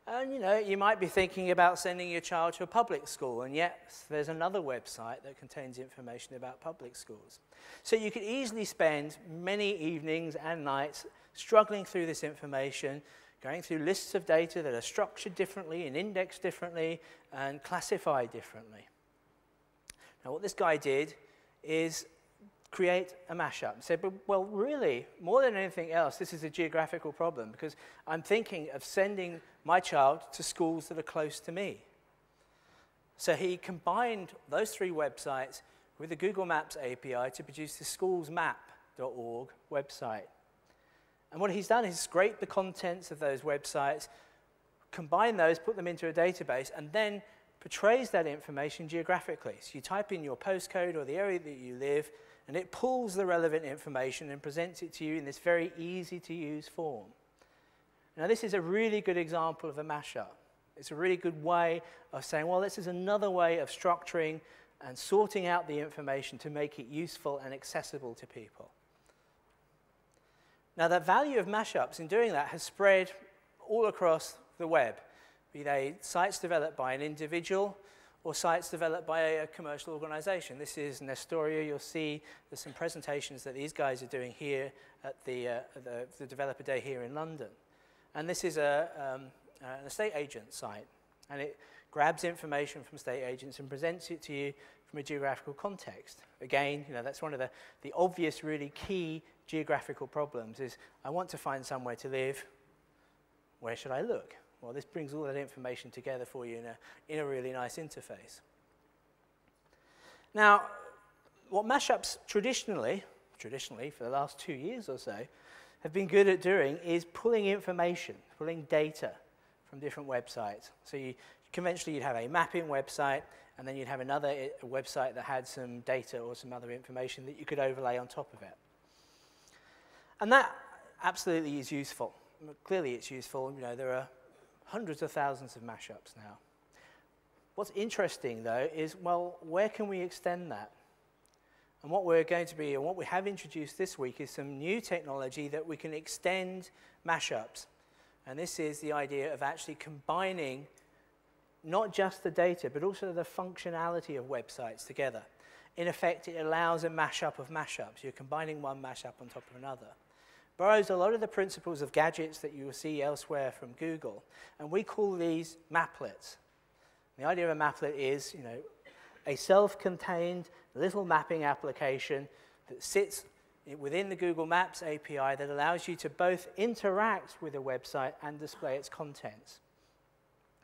And you might be thinking about sending your child to a public school, and yet there's another website that contains information about public schools. So you could easily spend many evenings and nights struggling through this information, going through lists of data that are structured differently and indexed differently and classified differently. Now, what this guy did is create a mashup and said, well, really, more than anything else, this is a geographical problem because I'm thinking of sending my child to schools that are close to me. So he combined those three websites with the Google Maps API to produce the schoolsmap.org website. And what he's done is scrape the contents of those websites, combine those, put them into a database, and then portrays that information geographically. So you type in your postcode or the area that you live, and it pulls the relevant information and presents it to you in this very easy-to-use form. Now, this is a really good example of a mashup. It's a really good way of saying, well, this is another way of structuring and sorting out the information to make it useful and accessible to people. Now, the value of mashups in doing that has spread all across the web, be they sites developed by an individual or sites developed by a commercial organization. This is Nestoria. You'll see there's some presentations that these guys are doing here at the Developer Day here in London. And this is an estate agent site, and it grabs information from estate agents and presents it to you from a geographical context. Again, that's one of the obvious, really key geographical problems is I want to find somewhere to live. Where should I look? Well, this brings all that information together for you in a really nice interface. Now, what mashups traditionally for the last 2 years or so, have been good at doing is pulling information, pulling data from different websites. So conventionally, you'd have a mapping website, and then you'd have another website that had some data or some other information that you could overlay on top of it. And that absolutely is useful. Clearly, it's useful. There are hundreds of thousands of mashups now. What's interesting, though, is, well, where can we extend that? And what we're going to be, and what we have introduced this week, is some new technology that we can extend mashups. And this is the idea of actually combining not just the data, but also the functionality of websites together. In effect, it allows a mashup of mashups. You're combining one mashup on top of another. Borrows a lot of the principles of gadgets that you will see elsewhere from Google, and we call these maplets. The idea of a maplet is, a self-contained little mapping application that sits within the Google Maps API that allows you to both interact with a website and display its contents.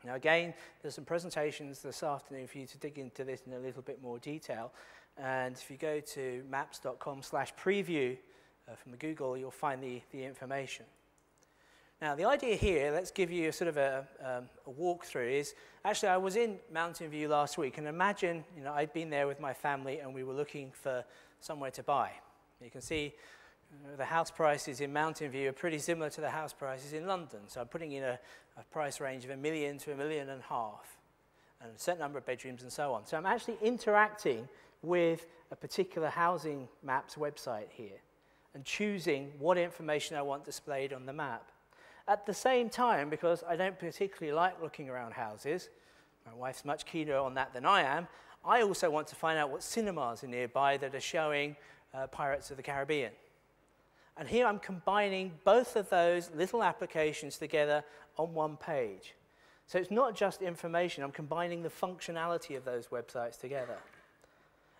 Now again, there's some presentations this afternoon for you to dig into this in a little bit more detail. And if you go to maps.com/preview from Google, you'll find the information. Now the idea here, let's give you a sort of a walkthrough, is actually I was in Mountain View last week, and imagine I'd been there with my family and we were looking for somewhere to buy. You can see the house prices in Mountain View are pretty similar to the house prices in London. So I'm putting in a price range of $1 million to $1.5 million, and a certain number of bedrooms and so on. So I'm actually interacting with a particular housing maps website here and choosing what information I want displayed on the map. At the same time, because I don't particularly like looking around houses, my wife's much keener on that than I am, I also want to find out what cinemas are nearby that are showing Pirates of the Caribbean. And here I'm combining both of those little applications together on one page. So it's not just information, I'm combining the functionality of those websites together.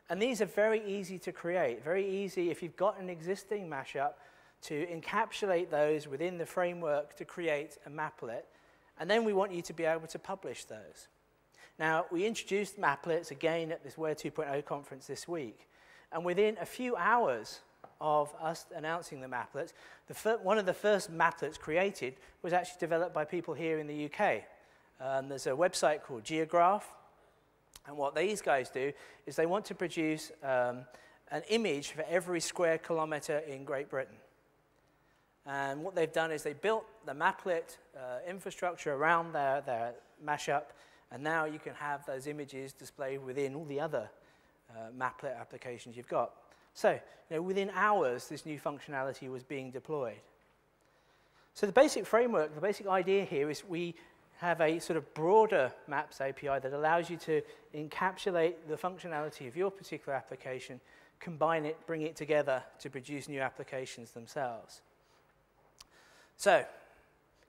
And these are very easy to create, very easy if you've got an existing mashup to encapsulate those within the framework to create a maplet. And then we want you to be able to publish those. Now, we introduced maplets again at this Where 2.0 conference this week. And within a few hours of us announcing the maplets, one of the first maplets created was actually developed by people here in the UK. There's a website called Geograph, and what these guys do is they want to produce an image for every square kilometre in Great Britain. And what they've done is they built the maplet infrastructure around their mashup, and now you can have those images displayed within all the other maplet applications you've got. So, within hours, this new functionality was being deployed. So the basic framework, the basic idea here is we have a sort of broader Maps API that allows you to encapsulate the functionality of your particular application, combine it, bring it together to produce new applications themselves. So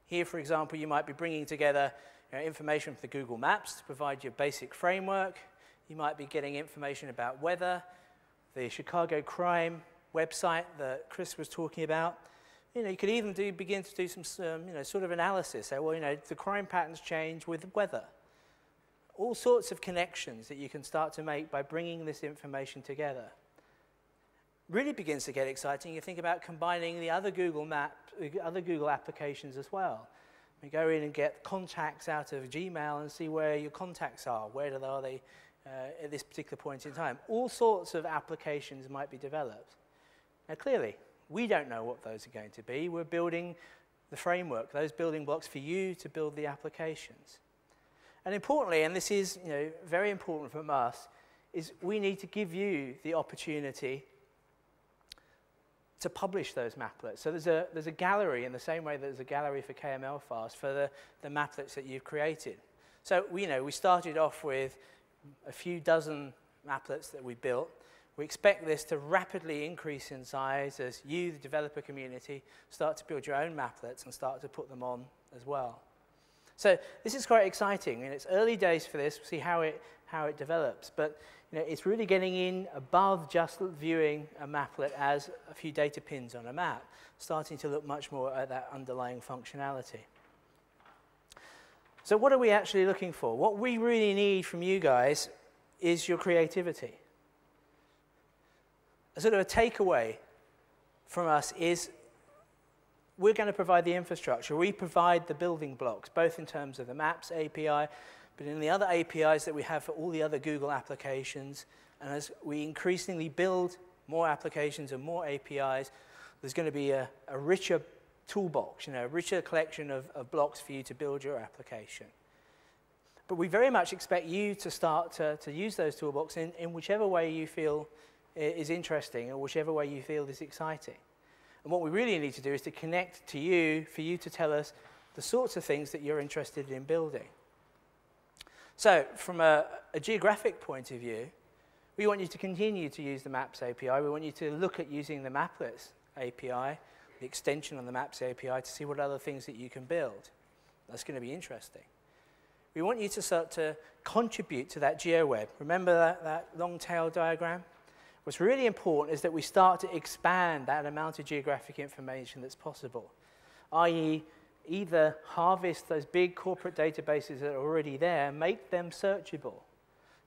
here, for example, you might be bringing together information from the Google Maps to provide your basic framework. You might be getting information about weather, the Chicago crime website that Chris was talking about. You could even begin to do some sort of analysis. Say, well, the crime patterns change with weather. All sorts of connections that you can start to make by bringing this information together. Really begins to get exciting. You think about combining the other Google applications as well. You go in and get contacts out of Gmail and see where your contacts are. Where are they at this particular point in time? All sorts of applications might be developed. Now, clearly, we don't know what those are going to be. We're building the framework, those building blocks for you to build the applications. And importantly, and this is very important from us, is we need to give you the opportunity to publish those maplets. So there's a gallery in the same way that there's a gallery for KML files for the maplets that you've created. So we started off with a few dozen maplets that we built. We expect this to rapidly increase in size as you, the developer community, start to build your own maplets and start to put them on as well. So this is quite exciting, and it's early days for this. We'll see how it develops. But it's really getting in above just viewing a maplet as a few data pins on a map, starting to look much more at that underlying functionality. So what are we actually looking for? What we really need from you guys is your creativity. A sort of a takeaway from us is we're going to provide the infrastructure. We provide the building blocks, both in terms of the Maps API, but in the other APIs that we have for all the other Google applications. And as we increasingly build more applications and more APIs, there's going to be a richer toolbox, a richer collection of blocks for you to build your application. But we very much expect you to start to use those toolboxes in whichever way you feel is interesting or whichever way you feel is exciting. And what we really need to do is to connect to you for you to tell us the sorts of things that you're interested in building. So from a geographic point of view, we want you to continue to use the Maps API. We want you to look at using the Maplets API, the extension on the Maps API, to see what other things that you can build. That's going to be interesting. We want you to start to contribute to that GeoWeb. Remember that long tail diagram? What's really important is that we start to expand that amount of geographic information that's possible, i.e., either harvest those big corporate databases that are already there, make them searchable,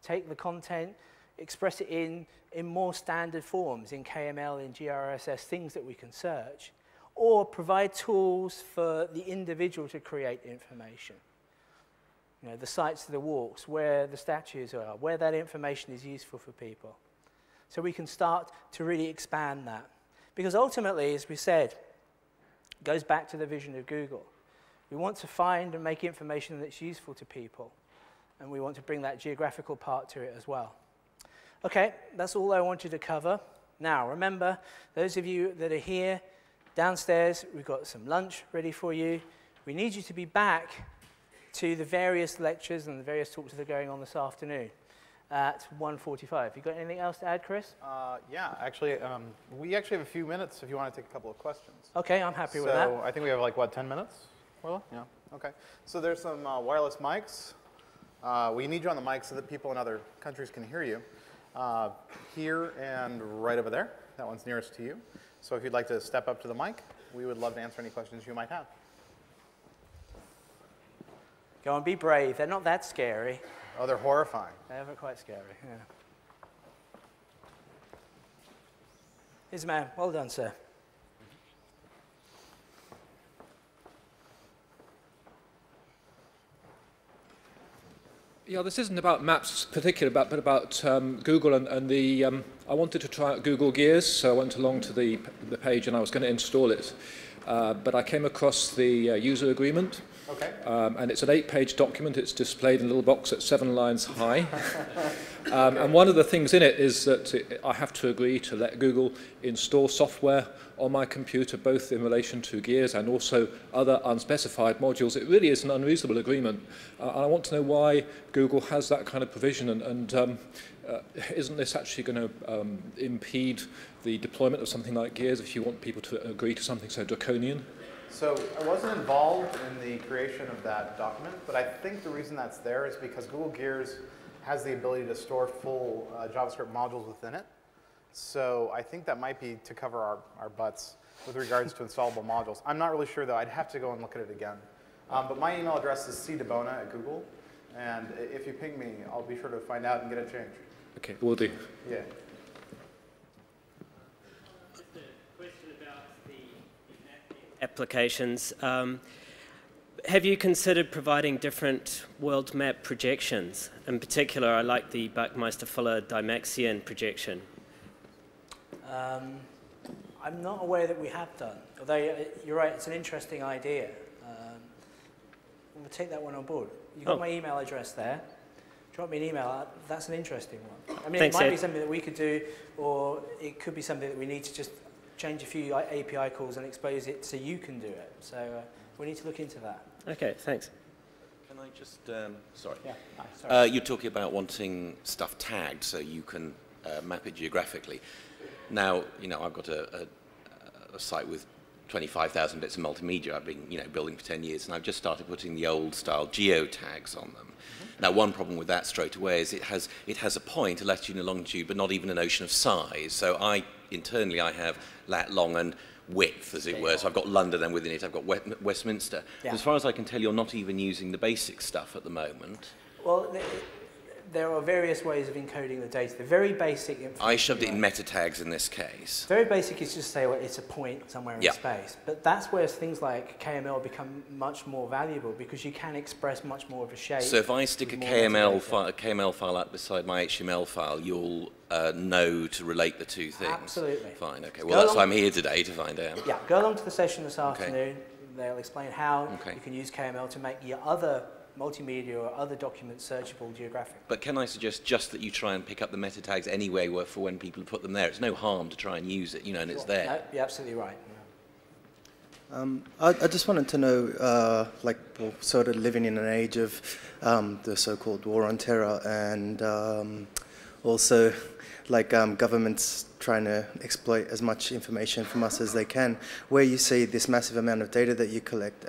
take the content, express it in more standard forms, in KML, in GRSS, things that we can search, or provide tools for the individual to create information. You know, the sites of the walks, where the statues are, where that information is useful for people. So we can start to really expand that. Because ultimately, as we said, it goes back to the vision of Google. We want to find and make information that's useful to people, and we want to bring that geographical part to it as well. Okay, that's all I wanted to cover. Now, remember, those of you that are here, downstairs, we've got some lunch ready for you. We need you to be back to the various lectures and the various talks that are going on this afternoon at 1:45. You got anything else to add, Chris? Yeah, actually, we actually have a few minutes if you want to take a couple of questions. Okay, I'm happy with that. So I think we have like, what, 10 minutes? Well, yeah, okay. So there's some wireless mics. We need you on the mic so that people in other countries can hear you. Here and right over there. That one's nearest to you. So if you'd like to step up to the mic, we would love to answer any questions you might have. Go on, be brave. They're not that scary. Oh, they're horrifying. They're quite scary, yeah. Here's a man. Well done, sir. Yeah, this isn't about maps particularly, but about Google and the. I wanted to try out Google Gears, so I went along to the page and I was going to install it, but I came across the user agreement. Okay. And it's an 8-page document. It's displayed in a little box at 7 lines high. And one of the things in it is that I have to agree to let Google install software on my computer, both in relation to Gears and also other unspecified modules. It really is an unreasonable agreement. And I want to know why Google has that kind of provision, and isn't this actually going to impede the deployment of something like Gears if you want people to agree to something so draconian? So I wasn't involved in the creation of that document, but I think the reason that's there is because Google Gears has the ability to store full JavaScript modules within it. So I think that might be to cover our butts with regards to installable modules. I'm not really sure, though. I'd have to go and look at it again. But my email address is cdibona@google, and if you ping me, I'll be sure to find out and get it changed. Okay, will do. Yeah. Applications. Have you considered providing different world map projections? In particular, I like the Buckminster-Fuller Dymaxion projection. I'm not aware that we have done, although you're right, it's an interesting idea. We'll take that one on board. You've got my email address there. Drop me an email. That's an interesting one. I mean, Thanks, it might Ed. be something that we could do, or it could be something that we need to just change a few API calls and expose it so you can do it. So we need to look into that. Okay, thanks. Can I just, sorry. Yeah, sorry. You're talking about wanting stuff tagged so you can map it geographically. Now, you know, I've got a site with 25,000 bits of multimedia I've been, building for 10 years, and I've just started putting the old style geo tags on them. Now, one problem with that straight away is it has a point, a latitude and a longitude, but not even a notion of size. So internally I have lat, long, and width, as it were. So I've got London, and within it I've got Westminster. Yeah. As far as I can tell, you're not even using the basic stuff at the moment. Well, there are various ways of encoding the data. The very basic information. I shoved it in meta tags in this case. Very basic is just say, well, it's a point somewhere in Yeah. space. But that's where things like KML become much more valuable because you can express much more of a shape. So if I stick a with more KML file up beside my HTML file, you'll know to relate the two things? Absolutely. Fine, okay. Go Well, that's why along- I'm here today, to find out. Yeah, go along to the session this Okay. afternoon. They'll explain how Okay. you can use KML to make your other multimedia or other documents searchable geographically. But can I suggest just that you try and pick up the meta tags anyway for when people put them there? It's no harm to try and use it, and it's there. No, you're absolutely right. I just wanted to know, we're sort of living in an age of the so-called war on terror, and also governments trying to exploit as much information from us as they can. Where you see this massive amount of data that you collect,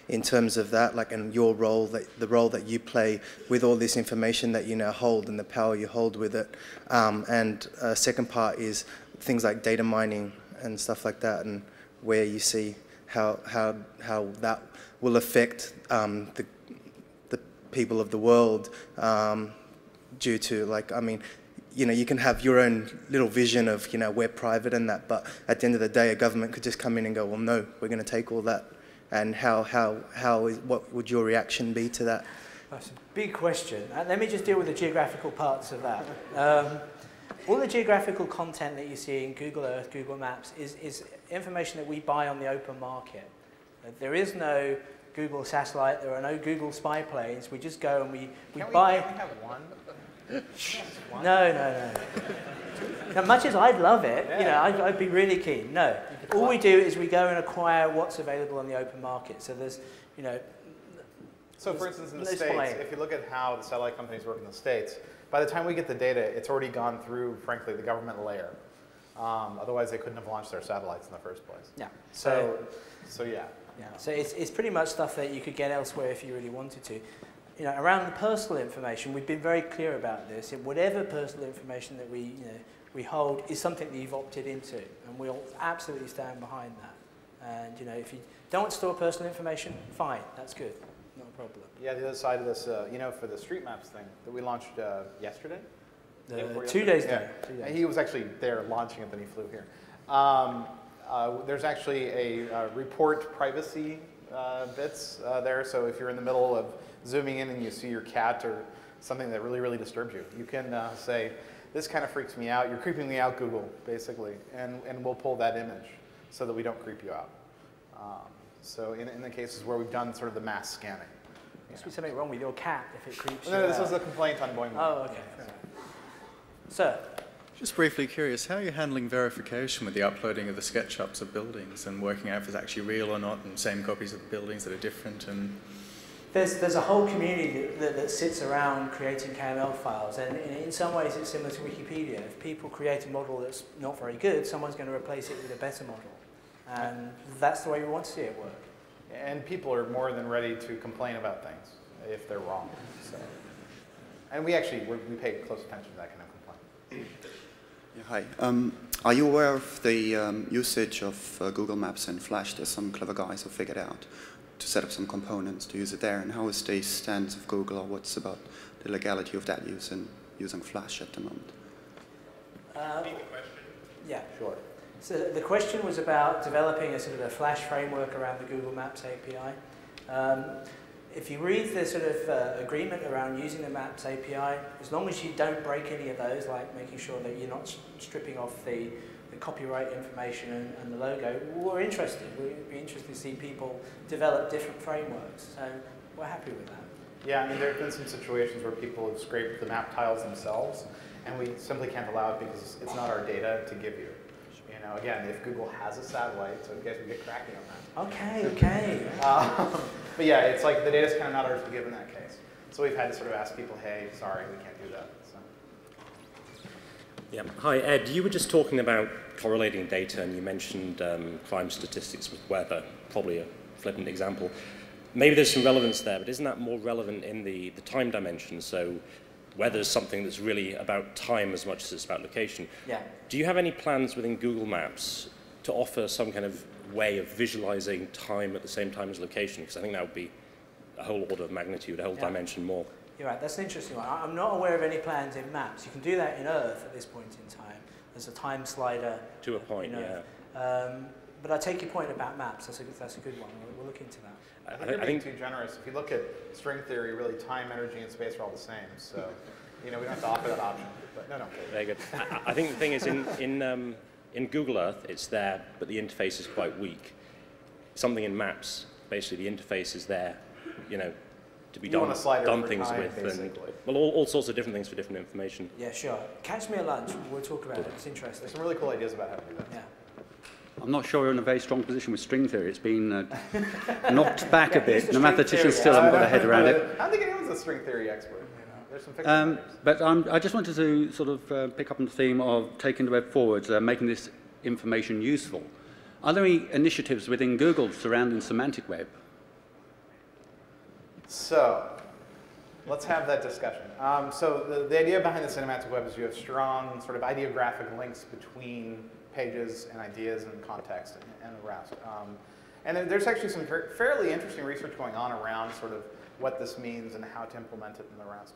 in terms of that, and your role, the role that you play with all this information that you now hold and the power you hold with it. And second part is things like data mining and stuff like that, and where you see how that will affect the people of the world, due to, like, I mean, you know, you can have your own little vision of, you know, we're private and that, but at the end of the day, a government could just come in and go, well, no, we're going to take all that. And what would your reaction be to that? That's a big question. Let me just deal with the geographical parts of that. All the geographical content that you see in Google Earth, Google Maps, is information that we buy on the open market. There is no Google satellite, there are no Google spy planes. We just go and we buy... Can we have one? No. Now, much as I'd love it, you know, I'd be really keen. No. All we do is we go and acquire what's available on the open market. So there's, you know... So for instance, in the States, if you look at how the satellite companies work in the States, by the time we get the data, it's already gone through, frankly, the government layer. Otherwise, they couldn't have launched their satellites in the first place. Yeah. So yeah. Yeah. So it's pretty much stuff that you could get elsewhere if you really wanted to. You know, around the personal information, we've been very clear about this. Whatever personal information that we hold is something that you've opted into, and we'll absolutely stand behind that. And you know, if you don't want to store personal information, fine, that's good, not a problem. Yeah, the other side of this, you know, for the street maps thing that we launched yesterday. 2 days ago. Yeah. He was actually there launching it, then he flew here. There's actually a report privacy bits there. So if you're in the middle of zooming in and you see your cat or something that really, really disturbs you, you can say, this kind of freaks me out. You're creeping me out, Google, basically. And we'll pull that image so that we don't creep you out. So in the cases where we've done sort of the mass scanning. Must be something wrong with your cat if it creeps you No, this out. was a complaint on Boeing. Oh, okay. Sir? Just briefly curious, how are you handling verification with the uploading of the SketchUps of buildings and working out if it's actually real or not, and same copies of the buildings that are different? And There's a whole community that sits around creating KML files, and in some ways it's similar to Wikipedia. If people create a model that's not very good, someone's going to replace it with a better model. And that's the way we want to see it work. And people are more than ready to complain about things if they're wrong. So. And we pay close attention to that kind of complaint. Yeah, hi. Are you aware of the usage of Google Maps in Flash? There's some clever guys who figured out to set up some components to use it there. And how is the stance of Google, or what's about the legality of that use in using Flash at the moment? Yeah, sure. So the question was about developing a sort of a Flash framework around the Google Maps API. If you read the sort of agreement around using the Maps API, as long as you don't break any of those, like making sure that you're not stripping off the copyright information and the logo, we're interested. We'd be interested to see people develop different frameworks. So we're happy with that. Yeah, I mean, there have been some situations where people have scraped the map tiles themselves, and we simply can't allow it because it's not our data to give you. You know, again, if Google has a satellite, so you guys would get cracking on that. Okay. But yeah, it's like the data's kind of not ours to give in that case. So we've had to sort of ask people, hey, sorry, we can't do that. So. Yeah. Hi, Ed. You were just talking about correlating data, and you mentioned crime statistics with weather, probably a flippant example. Maybe there's some relevance there, but isn't that more relevant in the time dimension? So weather is something that's really about time as much as it's about location. Yeah. Do you have any plans within Google Maps to offer some kind of way of visualizing time at the same time as location? Because I think that would be a whole order of magnitude, a whole dimension more. You're right, that's an interesting one. I'm not aware of any plans in Maps. You can do that in Earth at this point in time. There's a time slider. To a point, yeah. But I take your point about Maps. That's a good one. We'll look into that. I think you're being too generous. If you look at string theory, really time, energy, and space are all the same. So, you know, we don't have to offer that option. But no. Very good. I think the thing is, in Google Earth, it's there, but the interface is quite weak. Something in Maps, basically the interface is there, you know, to be done things time, with, basically. and well, all sorts of different things for different information. Yeah, sure. Catch me at lunch. We'll talk about it. It's interesting. There's some really cool ideas about how to do that. Yeah. I'm not sure you're in a very strong position with string theory. It's been knocked back a bit. The mathematicians theory, still haven't got their head around it. I don't think anyone's a string theory expert. You know? There's some fiction but I just wanted to sort of pick up on the theme of taking the web forwards, making this information useful. Are there any initiatives within Google surrounding semantic web? So, let's have that discussion. So the idea behind the cinematic web is you have strong sort of ideographic links between pages and ideas and context and the rest. And there's actually some fairly interesting research going on around sort of what this means and how to implement it in the rest.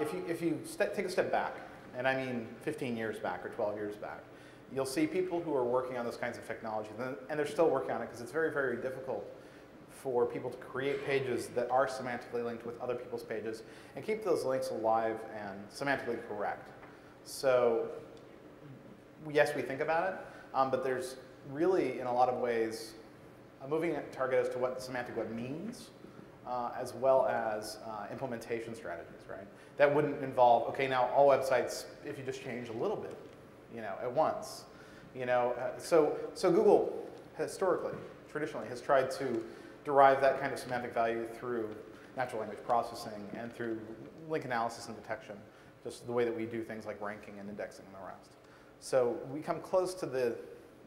If you take a step back, and I mean 15 years back or 12 years back, you'll see people who are working on those kinds of technologies, and they're still working on it because it's very, very difficult for people to create pages that are semantically linked with other people's pages and keep those links alive and semantically correct. So yes, we think about it, but there's really, in a lot of ways, a moving target as to what the semantic web means, as well as implementation strategies, right? That wouldn't involve, okay, now all websites, if you just change a little bit, at once, so Google historically, traditionally, has tried to derive that kind of semantic value through natural language processing and through link analysis and detection, just the way that we do things like ranking and indexing and the rest. So we come close to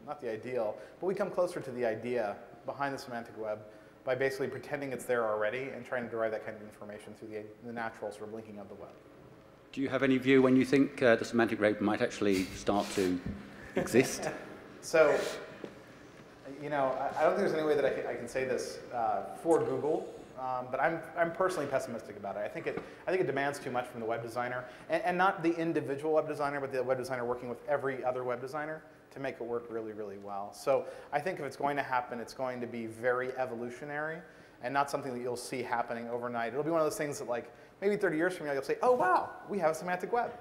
not the ideal, but we come closer to the idea behind the semantic web by basically pretending it's there already and trying to derive that kind of information through the natural sort of linking of the web. Do you have any view when you think the semantic web might actually start to exist? So, I don't think there's any way that I can say this for Google, but I'm personally pessimistic about it. I think it demands too much from the web designer, and not the individual web designer, but the web designer working with every other web designer to make it work really, really well. So I think if it's going to happen, it's going to be very evolutionary and not something that you'll see happening overnight. It'll be one of those things that, like, maybe 30 years from now, you'll say, oh, wow, we have a semantic web,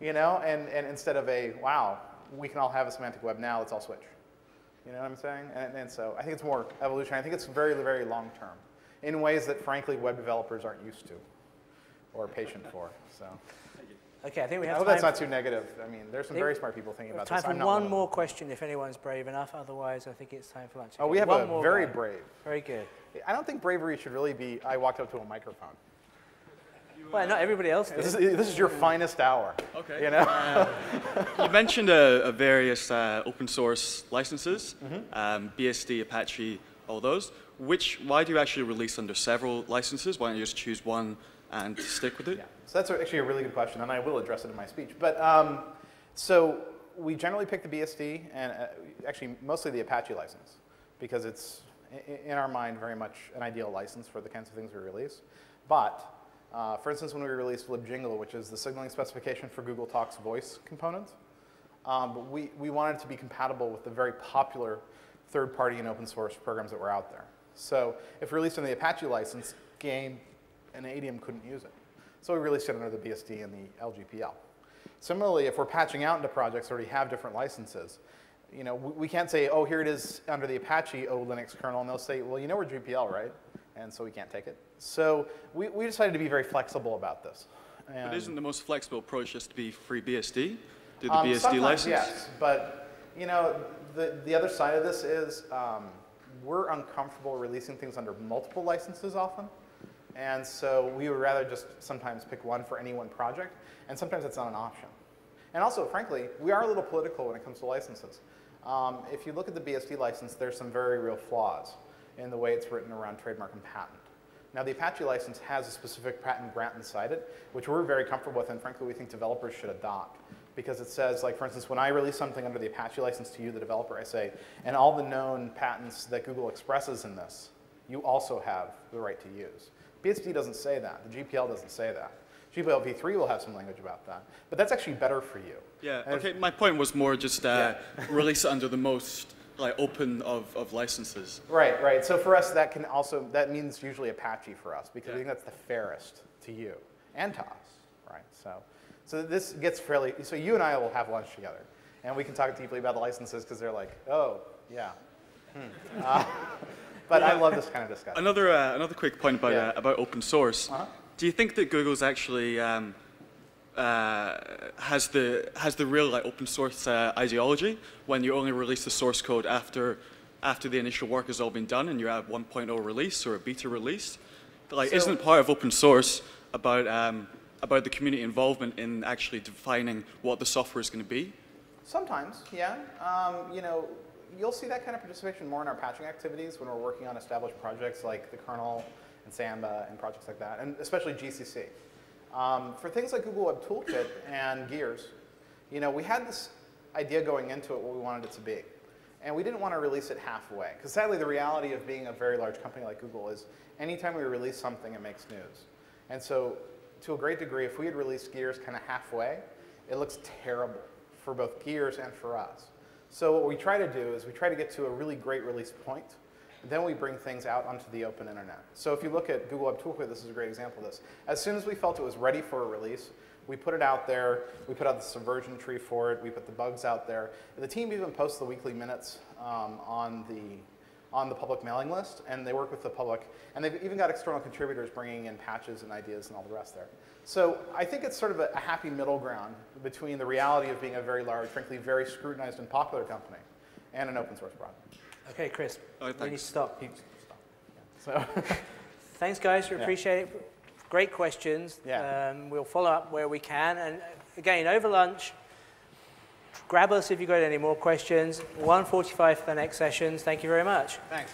and instead of wow, we can all have a semantic web now, let's all switch. You know what I'm saying? And so I think it's more evolutionary. I think it's very, very long term in ways that, frankly, web developers aren't used to or patient for. So. Okay, I think we have I hope time. that's not too negative. I mean, there's some very smart people thinking about this. Time for one more question if anyone's brave enough. Otherwise, I think it's time for lunch. Oh, we have a very brave. Very good. I don't think bravery should really be, I walked up to a microphone. Well, not everybody else did. This is your finest hour. Okay. You mentioned various open source licenses, BSD, Apache, all those. Why do you actually release under several licenses? Why don't you just choose one and stick with it? Yeah. So that's actually a really good question, and I will address it in my speech. But so we generally pick the BSD and actually mostly the Apache license because it's, in our mind, very much an ideal license for the kinds of things we release. But for instance, when we released libjingle, which is the signaling specification for Google Talk's voice component, we wanted it to be compatible with the very popular third-party and open source programs that were out there. So if released under the Apache license, Game and ADM couldn't use it. So we released it under the BSD and the LGPL. Similarly, if we're patching out into projects that already have different licenses, we can't say, oh, here it is under the Apache Linux kernel, and they'll say, well, we're GPL, right? And so we can't take it. So we decided to be very flexible about this. But isn't the most flexible approach just to be free BSD? Do the BSD license? Yes, but the other side of this is we're uncomfortable releasing things under multiple licenses often. And so we would rather just sometimes pick one for any one project, and sometimes it's not an option. And also, frankly, we are a little political when it comes to licenses. If you look at the BSD license, there's some very real flaws in the way it's written around trademark and patent. Now, the Apache license has a specific patent grant inside it, which we're very comfortable with, and frankly, we think developers should adopt. Because it says, like, for instance, when I release something under the Apache license to you, the developer, I say, and all the known patents that Google expresses in this, you also have the right to use. BSD doesn't say that. The GPL doesn't say that. GPL v3 will have some language about that. But that's actually better for you. Yeah, okay, my point was more just release it under the most open of licenses. Right. So for us, that means usually Apache for us, because we think that's the fairest to you and to us, right? So this gets fairly, so you and I will have lunch together, and we can talk deeply about the licenses, because they're like, oh, yeah. But I love this kind of discussion. Another quick point about open source. Do you think that Google's actually has the real open source ideology when you only release the source code after the initial work has all been done and you have 1.0 release or a beta release? Isn't part of open source about the community involvement in actually defining what the software is going to be? Sometimes, yeah. You'll see that kind of participation more in our patching activities when we're working on established projects like the kernel and Samba and projects like that, and especially GCC. For things like Google Web Toolkit and Gears, we had this idea going into it what we wanted it to be. And we didn't want to release it halfway. Because sadly, the reality of being a very large company like Google is anytime we release something, it makes news. And so to a great degree, if we had released Gears kind of halfway, it looks terrible for both Gears and for us. So what we try to do is we try to get to a really great release point, and then we bring things out onto the open internet. So if you look at Google Web Toolkit, this is a great example of this. As soon as we felt it was ready for a release, we put it out there, we put out the subversion tree for it, we put the bugs out there. And the team even posts the weekly minutes on the public mailing list, and they work with the public. And they've even got external contributors bringing in patches and ideas and all the rest there. So I think it's sort of a happy middle ground between the reality of being a very large, frankly, very scrutinized and popular company and an open source product. Okay, Chris, we need to stop. So thanks, guys. We appreciate it. Great questions. Yeah. We'll follow up where we can. And again, over lunch, grab us if you've got any more questions. 1:45 for the next sessions. Thank you very much. Thanks.